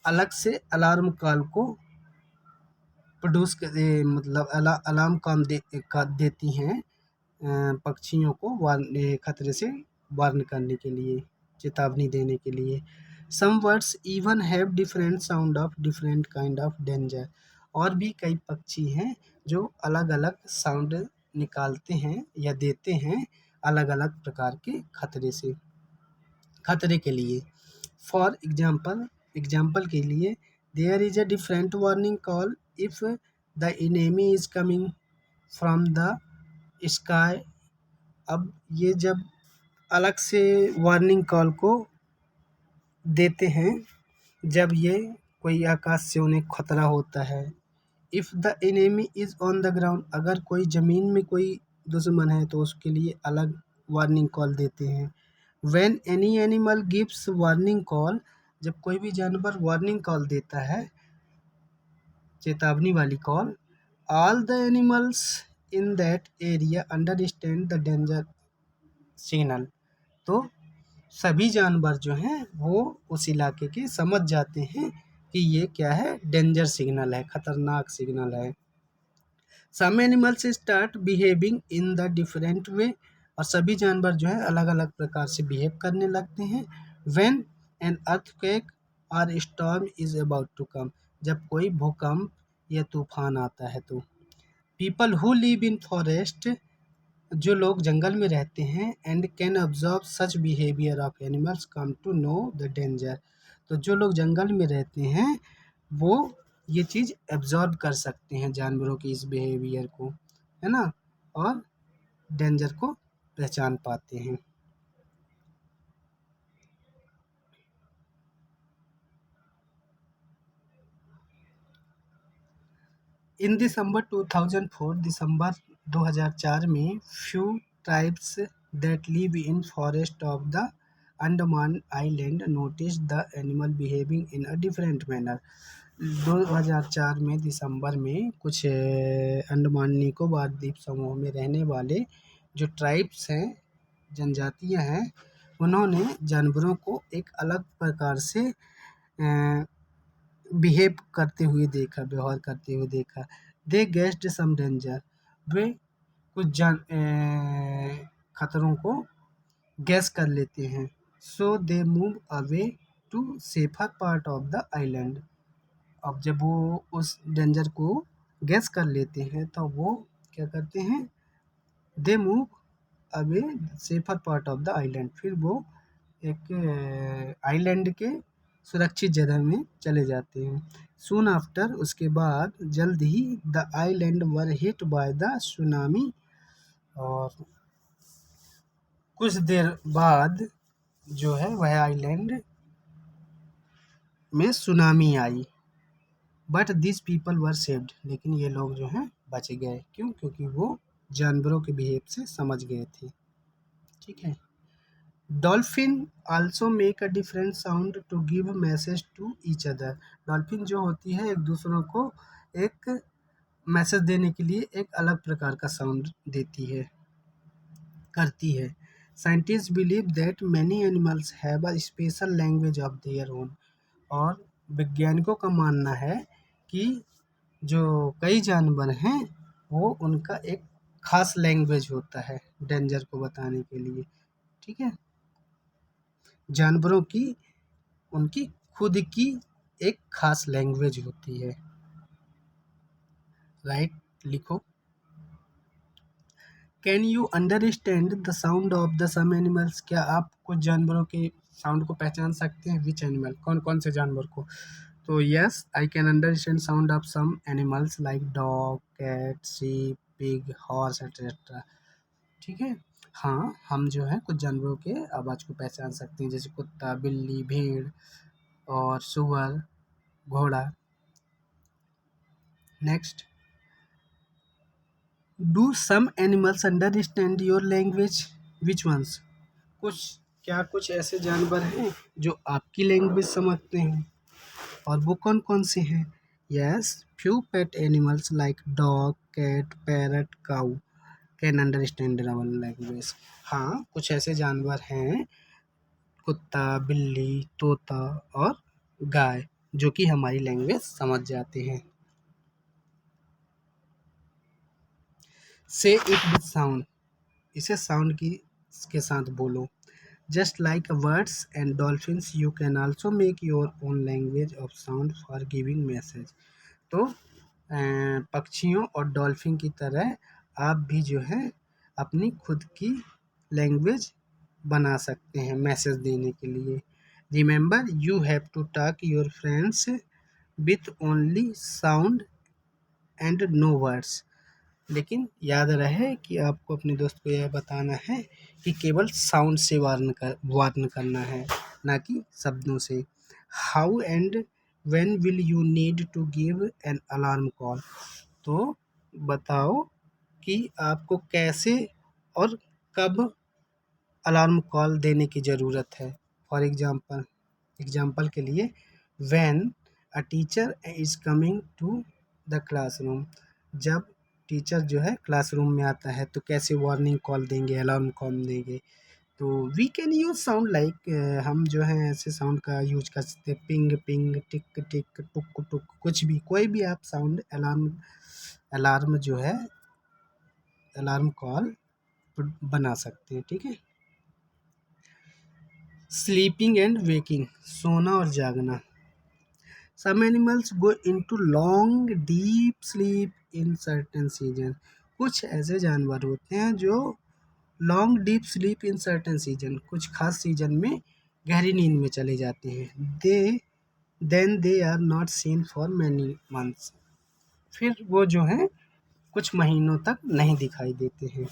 अलग से अलार्म कॉल को प्रोड्यूस मतलब अलार्म कॉल देती हैं पक्षियों को खतरे से वार्न करने के लिए, चेतावनी देने के लिए। Some words even have different sound of different kind of danger, और भी कई पक्षी हैं जो अलग अलग साउंड निकालते हैं या देते हैं अलग अलग प्रकार के खतरे के लिए। फॉर एग्जाम्पल के लिए, there is a different warning call if the enemy is coming from the sky. अब ये जब अलग से वार्निंग कॉल को देते हैं जब ये कोई आकाश से उन्हें खतरा होता है। If the enemy is on the ground, अगर कोई ज़मीन में कोई दुश्मन है तो उसके लिए अलग वार्निंग कॉल देते हैं। When any animal gives warning call, जब कोई भी जानवर वार्निंग कॉल देता है, चेतावनी वाली call, all the animals in that area understand the danger signal, तो सभी जानवर जो हैं वो उस इलाके के समझ जाते हैं कि ये क्या है, डेंजर सिग्नल है, खतरनाक सिग्नल है। Some animals start behaving in the different way, और सभी जानवर जो है अलग अलग प्रकार से बिहेव करने लगते हैं। When an earthquake or storm is about to come, जब कोई भूकंप या तूफान आता है तो। People who live in forest, जो लोग जंगल में रहते हैं, and can observe such behaviour of animals come to know the danger, तो जो लोग जंगल में रहते हैं वो ये चीज़ एब्जॉर्ब कर सकते हैं जानवरों की इस बिहेवियर को, है ना, और डेंजर को पहचान पाते हैं। इन दिसंबर 2004, दिसंबर 2004 में, few tribes that live in forest of the Andaman island notice the animal behaving in a different manner. 2004 में दिसंबर में कुछ अंडमान निकोबार द्वीप समूह में रहने वाले जो ट्राइब्स हैं, जनजातियां हैं, उन्होंने जानवरों को एक अलग प्रकार से बिहेव करते हुए देखा, व्यवहार करते हुए देखा। दे गेस्ड सम डेंजर, वे कुछ खतरों को गैस कर लेते हैं। So they move away to safer part of the island, अब जब वो उस डेंजर को गैस कर लेते हैं तो वो क्या करते हैं, दे move away safer part of the island, फिर वो एक आइलैंड के सुरक्षित जगह में चले जाते हैं। सून आफ्टर, उसके बाद जल्द ही, the island were hit by the tsunami, और कुछ देर बाद जो है वह आइलैंड में सुनामी आई। But this people were saved, लेकिन ये लोग जो हैं बच गए, क्यों, क्योंकि वो जानवरों के बिहेव से समझ गए थे। ठीक है। Dolphin also make a different sound to give message to each other, dolphin जो होती है एक दूसरों को एक मैसेज देने के लिए एक अलग प्रकार का साउंड देती है, करती है। Scientist believe that many animals have a special language of their own, और वैज्ञानिकों का मानना है कि जो कई जानवर हैं वो उनका एक खास लैंग्वेज होता है डेंजर को बताने के लिए। ठीक है, जानवरों की उनकी खुद की एक खास लैंग्वेज होती है। राइट, लिखो। Can you understand the sound of the some animals, क्या आप कुछ जानवरों के साउंड को पहचान सकते हैं? विच एनिमल, कौन कौन से जानवर को? तो yes, I can understand sound of some animals like dog, cat, sheep, pig, horse etcetera. ठीक है, हाँ, हम जो है कुछ जानवरों के आवाज़ को पहचान सकते हैं, जैसे कुत्ता, बिल्ली, भेड़ और सुअर, घोड़ा। Next, do some animals understand your language, which ones, कुछ, क्या कुछ ऐसे जानवर हैं जो आपकी लैंग्वेज समझते हैं, और वो कौन कौन से हैं? Yes, few pet animals like dog, cat, parrot, cow can understand our language. हाँ, कुछ ऐसे जानवर हैं, कुत्ता, बिल्ली, तोता और गाय, जो कि हमारी लैंग्वेज समझ जाते हैं। से इट विद साउंड, इसे साउंड की के साथ बोलो। Just like words and dolphins you can also make your own language of sound for giving message, तो पक्षियों और डॉल्फिन की तरह आप भी जो है अपनी खुद की लैंग्वेज बना सकते हैं मैसेज देने के लिए। Remember, you have to talk your friends with only sound and no words, लेकिन याद रहे कि आपको अपने दोस्त को यह बताना है कि केवल साउंड से वार्न करना है, ना कि शब्दों से। How and when will you need to give an alarm call. तो बताओ कि आपको कैसे और कब अलार्म कॉल देने की ज़रूरत है। फॉर एग्जाम्पल के लिए, when a teacher is coming to the classroom, जब टीचर जो है क्लासरूम में आता है तो कैसे वार्निंग कॉल देंगे, अलार्म कॉल देंगे। तो we can use sound like, हम जो है ऐसे साउंड का यूज कर सकते हैं, पिंग पिंग, टिक टिक, टुक टुक, कुछ भी, कोई भी आप साउंड अलार्म अलार्म जो है अलार्म कॉल बना सकते हैं। ठीक है। स्लीपिंग एंड वेकिंग, सोना और जागना। Some animals go into long deep sleep in certain season. कुछ ऐसे जानवर होते हैं जो long deep sleep in certain season, कुछ खास सीजन में गहरी नींद में चले जाते हैं। They are not seen for many months, फिर वो जो हैं कुछ महीनों तक नहीं दिखाई देते हैं।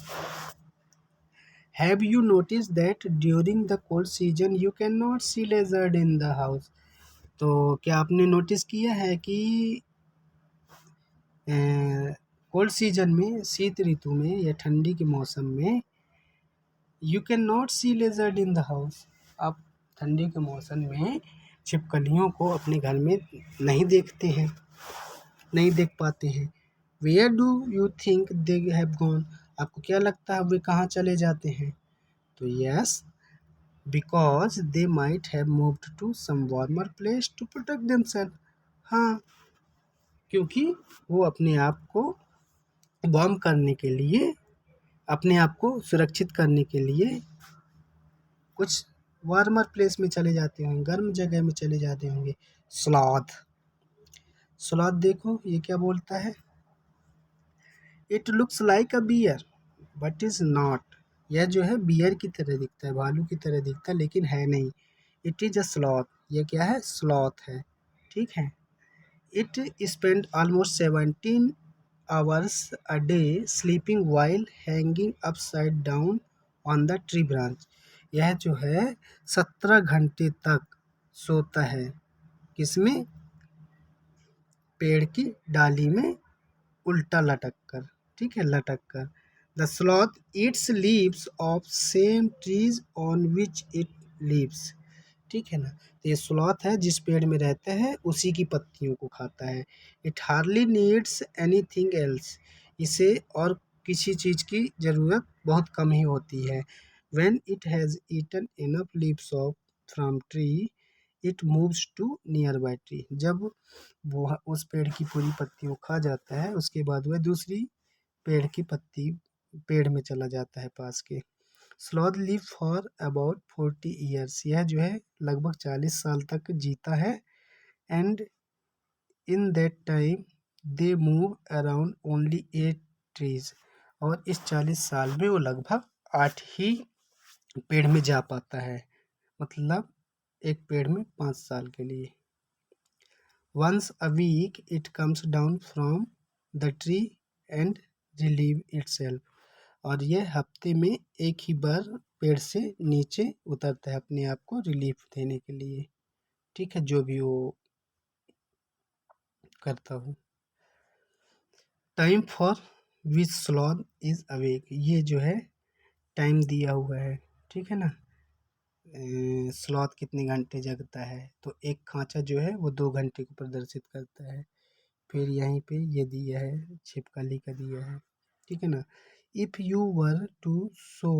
Have you notice that during the cold season you can not see lizard in the house. तो क्या आपने नोटिस किया है कि कोल्ड सीजन में, शीत ऋतु में या ठंडी के मौसम में, you can not see lizard in the house, आप ठंडी के मौसम में छिपकलियों को अपने घर में नहीं देखते हैं, नहीं देख पाते हैं। Where do you think they have gone, आपको क्या लगता है वे कहाँ चले जाते हैं। तो yes, because they might have moved to some warmer place to protect themself. हाँ, क्योंकि वो अपने आप को वार्म करने के लिए, अपने आप को सुरक्षित करने के लिए कुछ वार्मर प्लेस में चले जाते होंगे, गर्म जगह में चले जाते होंगे। स्लॉथ, स्लॉथ देखो ये क्या बोलता है, it looks like a bear but is not. यह जो है बियर की तरह दिखता है, भालू की तरह दिखता है, लेकिन है नहीं। इट इज अ स्लॉथ, ये क्या है, स्लॉथ है। ठीक है। It spend almost 17 hours a day sleeping while hanging upside down on the tree branch। यह जो है 17 घंटे तक सोता है, किसमें, पेड़ की डाली में उल्टा लटक कर। ठीक है, लटक कर। The sloth eats leaves of same trees on which it lives. ठीक है ना। तो ये स्लॉथ है, जिस पेड़ में रहता है उसी की पत्तियों को खाता है। It hardly needs anything else, इसे और किसी चीज़ की ज़रूरत बहुत कम ही होती है। When it has eaten enough leaves off from tree it moves to near by tree. जब वो उस पेड़ की पूरी पत्तियों खा जाता है, उसके बाद वह दूसरी पेड़ की पत्ती, पेड़ में चला जाता है पास के। Sloth live for about 40 years, यह जो है लगभग 40 साल तक जीता है। And in that time they move around only 8 trees, और इस 40 साल में वो लगभग 8 ही पेड़ में जा पाता है, मतलब एक पेड़ में 5 साल के लिए। Once a week it comes down from the tree and relieve itself, और ये हफ्ते में एक ही बार पेड़ से नीचे उतरता है अपने आप को रिलीफ देने के लिए। ठीक है, जो भी वो करता हो। Time for which sloth is awake, ये जो है टाइम दिया हुआ है। ठीक है ना, स्लॉथ कितने घंटे जगता है, तो एक खांचा जो है वो 2 घंटे को प्रदर्शित करता है। फिर यहीं पे ये दिया है, छिपकली का दिया है। ठीक है ना। If you were to show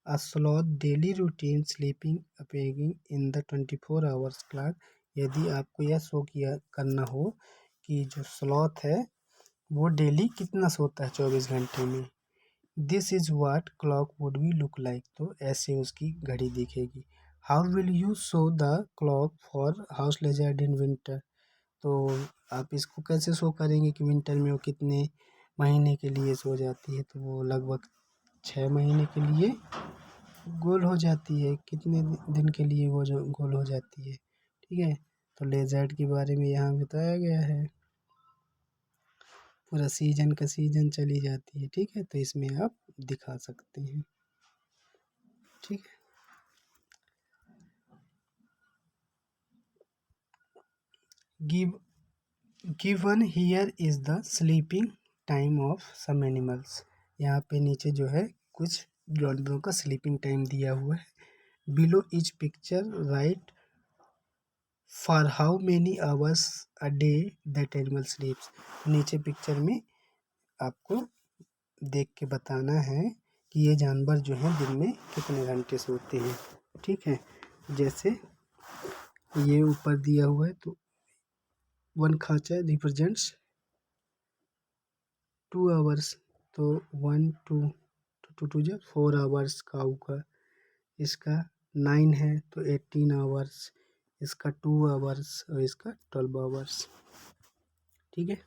a sloth daily routine sleeping upending in the 24 hours clock, यदि आपको यह शो किया करना हो कि जो स्लॉथ है वो डेली कितना सोता है 24 घंटे में, this is what clock would be look like, तो ऐसे उसकी घड़ी दिखेगी। How will you show the clock for house लेजर्ड in winter, तो आप इसको कैसे शो करेंगे कि विंटर में वो कितने महीने के लिए सो जाती है, तो वो लगभग 6 महीने के लिए गोल हो जाती है। कितने दिन के लिए वो जो गोल हो जाती है। ठीक है, तो लेजर्ड के बारे में यहाँ बताया गया है, पूरा सीजन का सीजन चली जाती है। ठीक है, तो इसमें आप दिखा सकते हैं। ठीक है। Give given here is the sleeping time of some animals. यहाँ पे नीचे जो है कुछ जानवरों का स्लीपिंग टाइम दिया हुआ है। Below each picture right for how many hours a day that animal स्लीप्स। नीचे पिक्चर में आपको देख के बताना है कि ये जानवर जो हैं दिन में कितने घंटे सोते हैं। ठीक है, जैसे ये ऊपर दिया हुआ है तो वन खाचा रिप्रेजेंट्स 2 आवर्स, तो 1 2 जो 4 आवर्स काऊ का। इसका 9 है तो 18 आवर्स, इसका 2 आवर्स और इसका 12 आवर्स। ठीक है,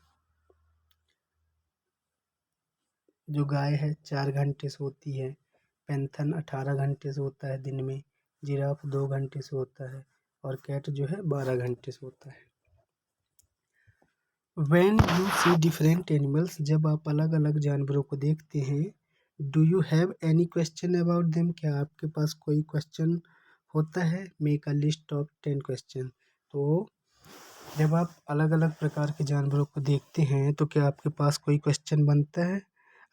जो गाय है 4 घंटे सोती है, पैंथन 18 घंटे सोता है दिन में, जिराफ 2 घंटे सोता है और कैट जो है 12 घंटे सोता है। When you see different animals, जब आप अलग अलग जानवरों को देखते हैं, do you have any question about them, क्या आपके पास कोई क्वेश्चन होता है। Make a list of 10 question. तो जब आप अलग अलग प्रकार के जानवरों को देखते हैं तो क्या आपके पास कोई क्वेश्चन बनता है।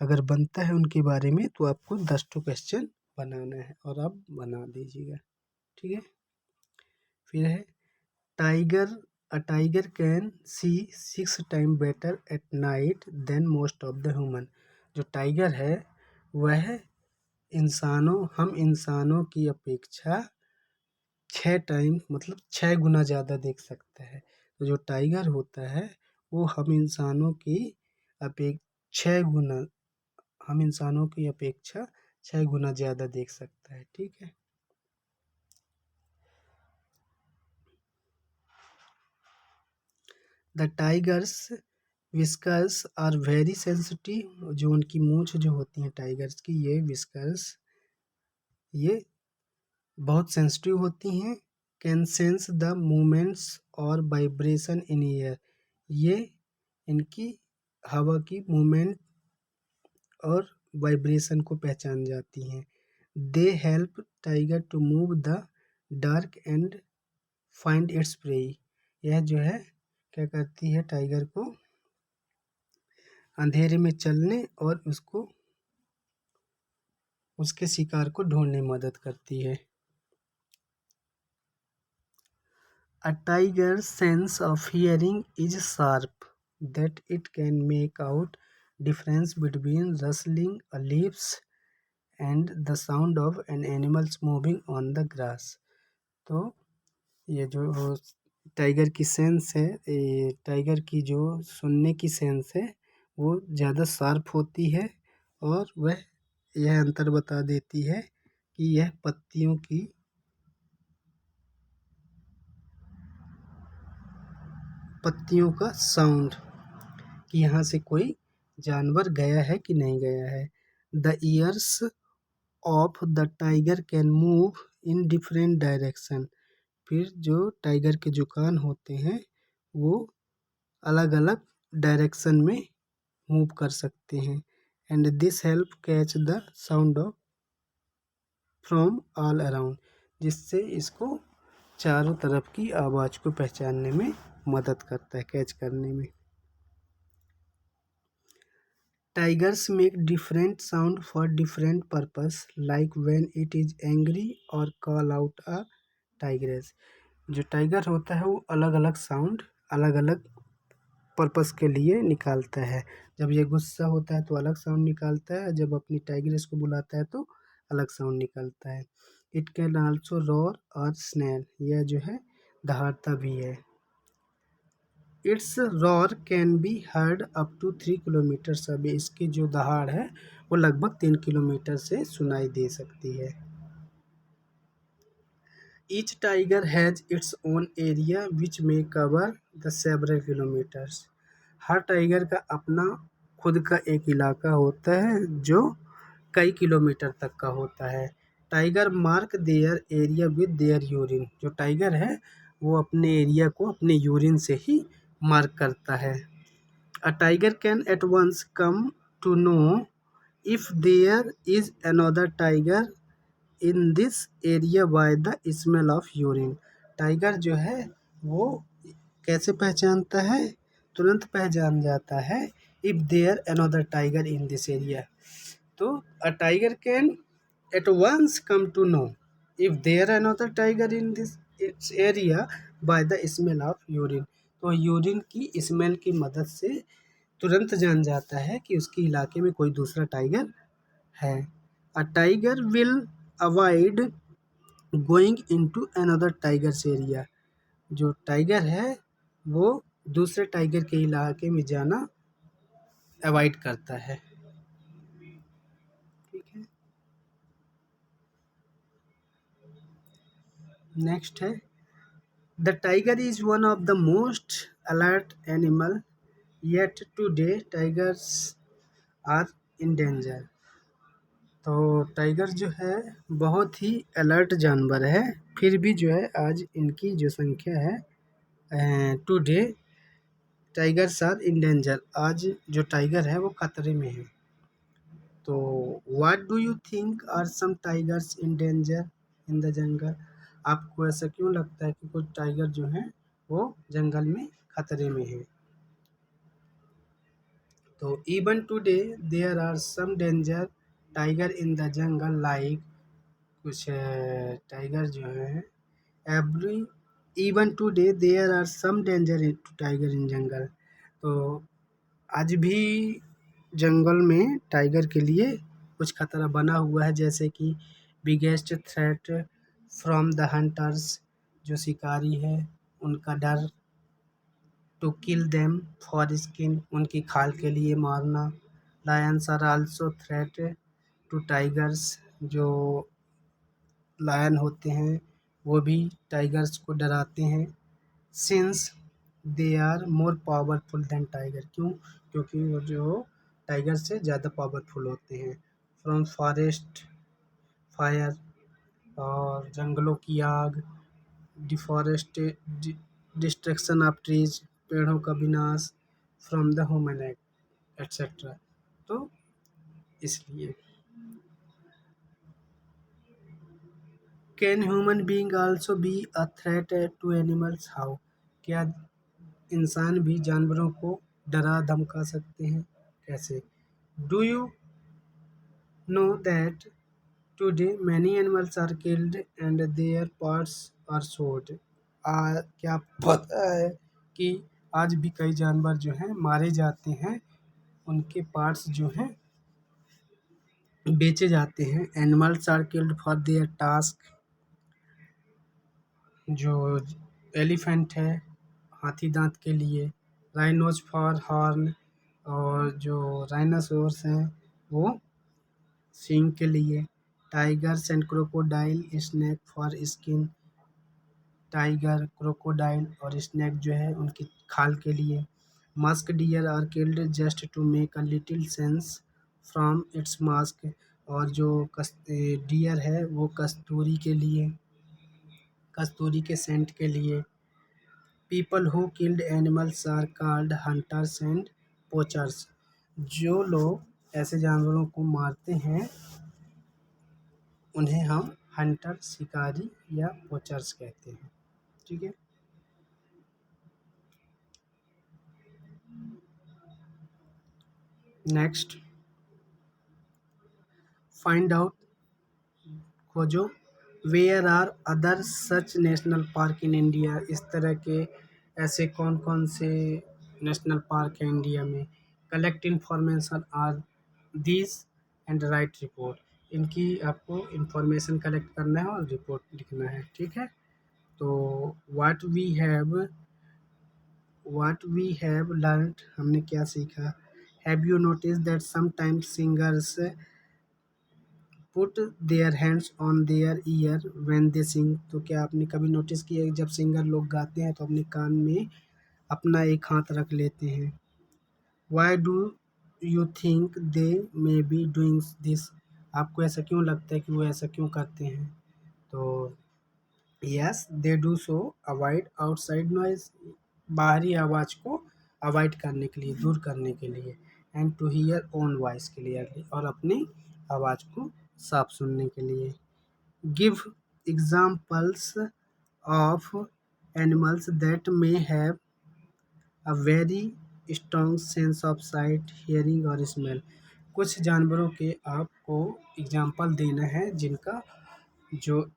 अगर बनता है उनके बारे में तो आपको 10 क्वेश्चन बनाना है और आप बना दीजिएगा। ठीक है, फिर है tiger. A tiger can see 6 time better at night than most of the human. जो टाइगर है वह हम इंसानों की अपेक्षा 6 टाइम मतलब 6 गुना ज़्यादा देख सकता है। तो जो टाइगर होता है वो छः गुना हम इंसानों की अपेक्षा 6 गुना ज़्यादा देख सकता है। ठीक है, the tiger's whiskers are very sensitive. जो उनकी मूंछ जो होती हैं टाइगर्स की, ये विस्कर्स ये बहुत सेंसिटिव होती हैं। कैन सेंस द मूवमेंट्स और वाइब्रेशन इन एयर। ये इनकी हवा की मूवमेंट और वाइब्रेशन को पहचान जाती हैं। They help tiger to move the dark and find its prey. यह जो है क्या करती है, टाइगर को अंधेरे में चलने और उसके शिकार को ढूंढने में मदद करती है। A tiger's sense of hearing is sharp, that it can make out difference between rustling leaves and the sound of an animal moving on the grass। तो ये जो टाइगर की सेंस है, टाइगर की जो सुनने की सेंस है वो ज़्यादा शार्प होती है और वह यह अंतर बता देती है कि यह पत्तियों का साउंड कि यहाँ से कोई जानवर गया है कि नहीं गया है। The years of the tiger can move in different direction. फिर जो टाइगर के जो कान होते हैं वो अलग अलग डायरेक्शन में मूव कर सकते हैं। And this help catch the sound of from all around, जिससे इसको चारों तरफ की आवाज़ को पहचानने में मदद करता है, कैच करने में। Tigers make different sound for different purpose, like when it is angry और कॉल आउट अ टाइग्रेस। जो टाइगर होता है वो अलग अलग साउंड अलग अलग पर्पस के लिए निकालता है। जब ये गुस्सा होता है तो अलग साउंड निकालता है, जब अपनी टाइग्रेस को बुलाता है तो अलग साउंड निकालता है। It can also roar or snarl, यह जो है दहाड़ता भी है। Its roar can be heard up to 3 kilometre away. इसकी जो दहाड़ है वो लगभग 3 किलोमीटर से सुनाई दे सकती है। Each tiger has its own area which may cover the several kilometres. Her tiger का अपना खुद का एक इलाका होता है जो कई किलोमीटर तक का होता है। Tiger mark their area with their urine. जो टाइगर है वो अपने एरिया को अपने यूरिन से ही मार्क करता है। A tiger can at once come to know if there is another tiger in this area by the smell of urine. Tiger जो है वो कैसे पहचानता है? तुरंत पहचान जाता है if there another tiger in this area. तो a tiger can at once come to know if there another tiger in this its area by the smell of urine. तो यूरिन की स्मेल की मदद से तुरंत जान जाता है कि उसके इलाके में कोई दूसरा टाइगर है। A tiger will avoid going into another tigers area. जो टाइगर है वो दूसरे टाइगर के इलाके में जाना अवॉइड करता है। ठीक है। नेक्स्ट है the tiger is one of the most alert animal yet today tigers are in danger. तो टाइगर जो है बहुत ही अलर्ट जानवर है, फिर भी जो है आज इनकी जो संख्या है today tigers are in danger, आज जो टाइगर है वो खतरे में है। तो what do you think are some tigers in danger in the jungle? आपको ऐसा क्यों लगता है कि कुछ टाइगर जो हैं वो जंगल में खतरे में है? तो even today there are some danger tiger in the jungle like, कुछ टाइगर जो है every even today there are some danger tiger in jungle. तो आज भी जंगल में टाइगर के लिए कुछ खतरा बना हुआ है, जैसे कि biggest threat from the hunters, जो शिकारी है उनका डर, to kill them for skin, उनकी खाल के लिए मारना। Lions are also threat to tigers, जो लायन होते हैं वो भी टाइगर्स को डराते हैं। Since they are more powerful than tiger, क्यों? क्योंकि वो जो टाइगर से ज़्यादा पावरफुल होते हैं। फ्रॉम फॉरेस्ट फायर, और जंगलों की आग, डिफॉरेस्ट डिस्ट्रक्शन ऑफ ट्रीज, पेड़ों का विनाश, from the human act etcetera. तो इसलिए can human being also be a threat to animals? How? क्या इंसान भी जानवरों को डरा धमका सकते हैं? कैसे? Do you know that today many animals are killed and their parts are sold? क्या आपको पता है कि आज भी कई जानवर जो हैं मारे जाते हैं, उनके पार्ट्स जो हैं बेचे जाते हैं। Animals are killed for their tusk, जो एलिफेंट है हाथी दांत के लिए, राइनोज फॉर हॉर्न, और जो राइनासोर्स हैं वो सींग के लिए, tigers and crocodile snake for skin, tiger crocodile और स्नेक जो है उनकी खाल के लिए। Musk deer are killed just to make a little scent from its musk, और जो डियर है वो कस्तूरी के लिए, कस्तूरी के सेंट के लिए। People who killed animals are called hunters and poachers, जो लोग ऐसे जानवरों को मारते हैं उन्हें हम हंटर शिकारी या पोचर्स कहते हैं। ठीक है। नेक्स्ट, फाइंड आउट, खोजो, where are other such national park in India? इस तरह के ऐसे कौन कौन से नेशनल पार्क हैं इंडिया में? Collect information are this and write report. इनकी आपको इंफॉर्मेशन कलेक्ट करना है और रिपोर्ट लिखना है। ठीक है। तो व्हाट वी हैव लर्नड, हमने क्या सीखा? Have you notice that sometimes singers put their hands on their ear when they sing? तो क्या आपने कभी नोटिस किया है जब सिंगर लोग गाते हैं तो अपने कान में अपना एक हाथ रख लेते हैं? Why do you think they may be doing this? आपको ऐसा क्यों लगता है कि वो ऐसा क्यों करते हैं? तो yes they do so avoid outside noise, बाहरी आवाज़ को अवॉइड करने के लिए, दूर करने के लिए। And to hear own voice clearly, और अपनी आवाज़ को साफ सुनने के लिए। Give examples of animals that may have a very strong sense of sight, hearing और स्मेल। कुछ जानवरों के आपको एग्जाम्पल देना है जिनका जो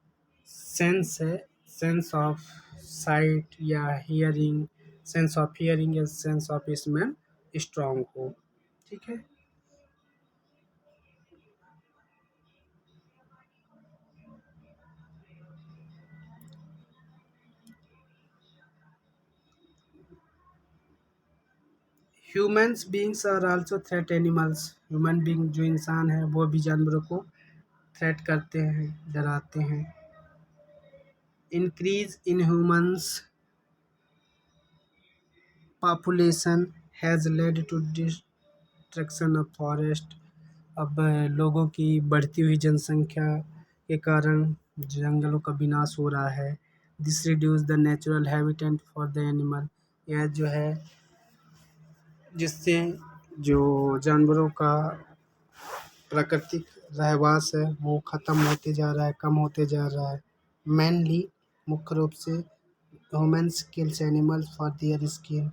सेंस है, सेंस ऑफ साइट या हियरिंग, सेंस ऑफ हियरिंग या सेंस ऑफ स्मेल स्ट्रॉन्ग हो। ठीक है। Humans beings are also threat animals. Human being जो इंसान है वो भी जानवरों को थ्रेट करते हैं, डराते हैं। Increase in humans population has led to destruction of forest. अब लोगों की बढ़ती हुई जनसंख्या के कारण जंगलों का विनाश हो रहा है। This reduce the natural habitat for the animal. यह जो है जिससे जो जानवरों का प्राकृतिक रहवास है वो ख़त्म होते जा रहा है, कम होते जा रहा है। मेनली मुख्य रूप से humans kills animals for their skin.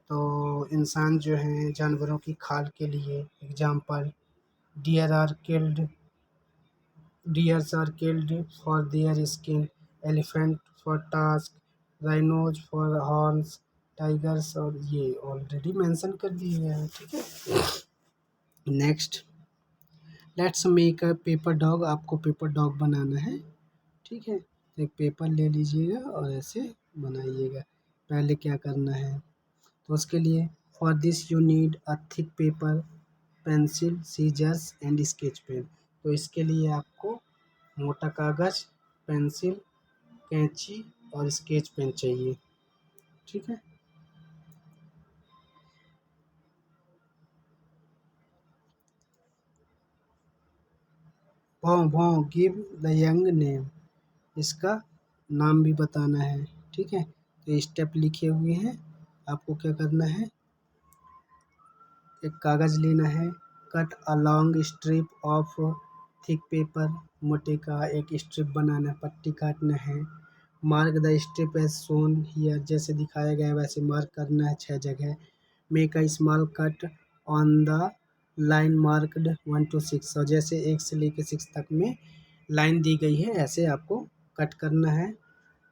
तो इंसान जो हैं जानवरों की खाल के लिए, example deer are killed, deers are killed for their skin, elephant for tusk, rhinos for horns, tigers, और ये ऑलरेडी मेंशन कर दिए गए हैं। ठीक है। Next, let's make a paper dog. आपको पेपर डॉग बनाना है। ठीक है। तो एक पेपर ले लीजिएगा और ऐसे बनाइएगा। पहले क्या करना है, तो उसके लिए for this you need a thick paper, pencil, scissors and sketch pen. तो इसके लिए आपको मोटा कागज़, पेंसिल, कैंची और स्केच पेन चाहिए। ठीक है। भौं भौं गिव द यंग नेम। इसका नाम भी बताना है। ठीक है। तो स्टेप लिखे हुए हैं। आपको क्या करना है, एक कागज़ लेना है, cut a long strip of thick paper. मोटे का एक स्ट्रिप बनाना है, पट्टी काटना है। Mark the strip as shown here. जैसे दिखाया गया है वैसे मार्क करना है 6 जगह। Make a small cut on the line marked 1 to 6। और जैसे 1 से लेकर 6 तक में लाइन दी गई है ऐसे आपको कट करना है।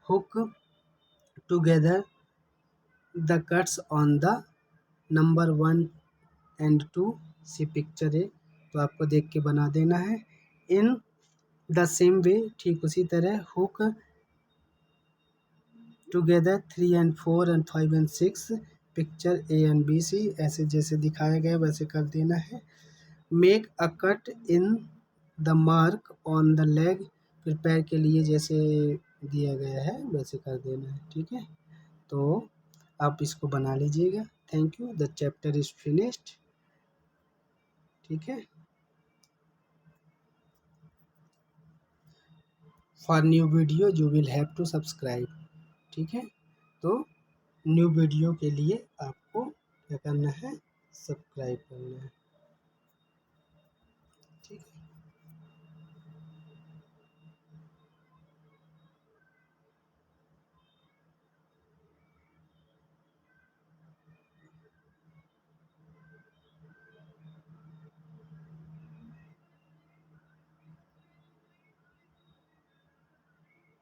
Hook together the cuts on the number 1 and 2 see picture है। तो आपको देख के बना देना है। इन द सेम वे, ठीक उसी तरह, hook together 3 and 4 and 5 and 6 picture A and B C. ऐसे जैसे दिखाया गया वैसे कर देना है। Make a cut in the mark on the leg. फिर पैर के लिए जैसे दिया गया है वैसे कर देना है। ठीक है। तो आप इसको बना लीजिएगा। Thank you, the chapter is finished. ठीक है। For new video you will have to subscribe. ठीक है। तो न्यू वीडियो के लिए आपको क्या करना है, सब्सक्राइब करना है।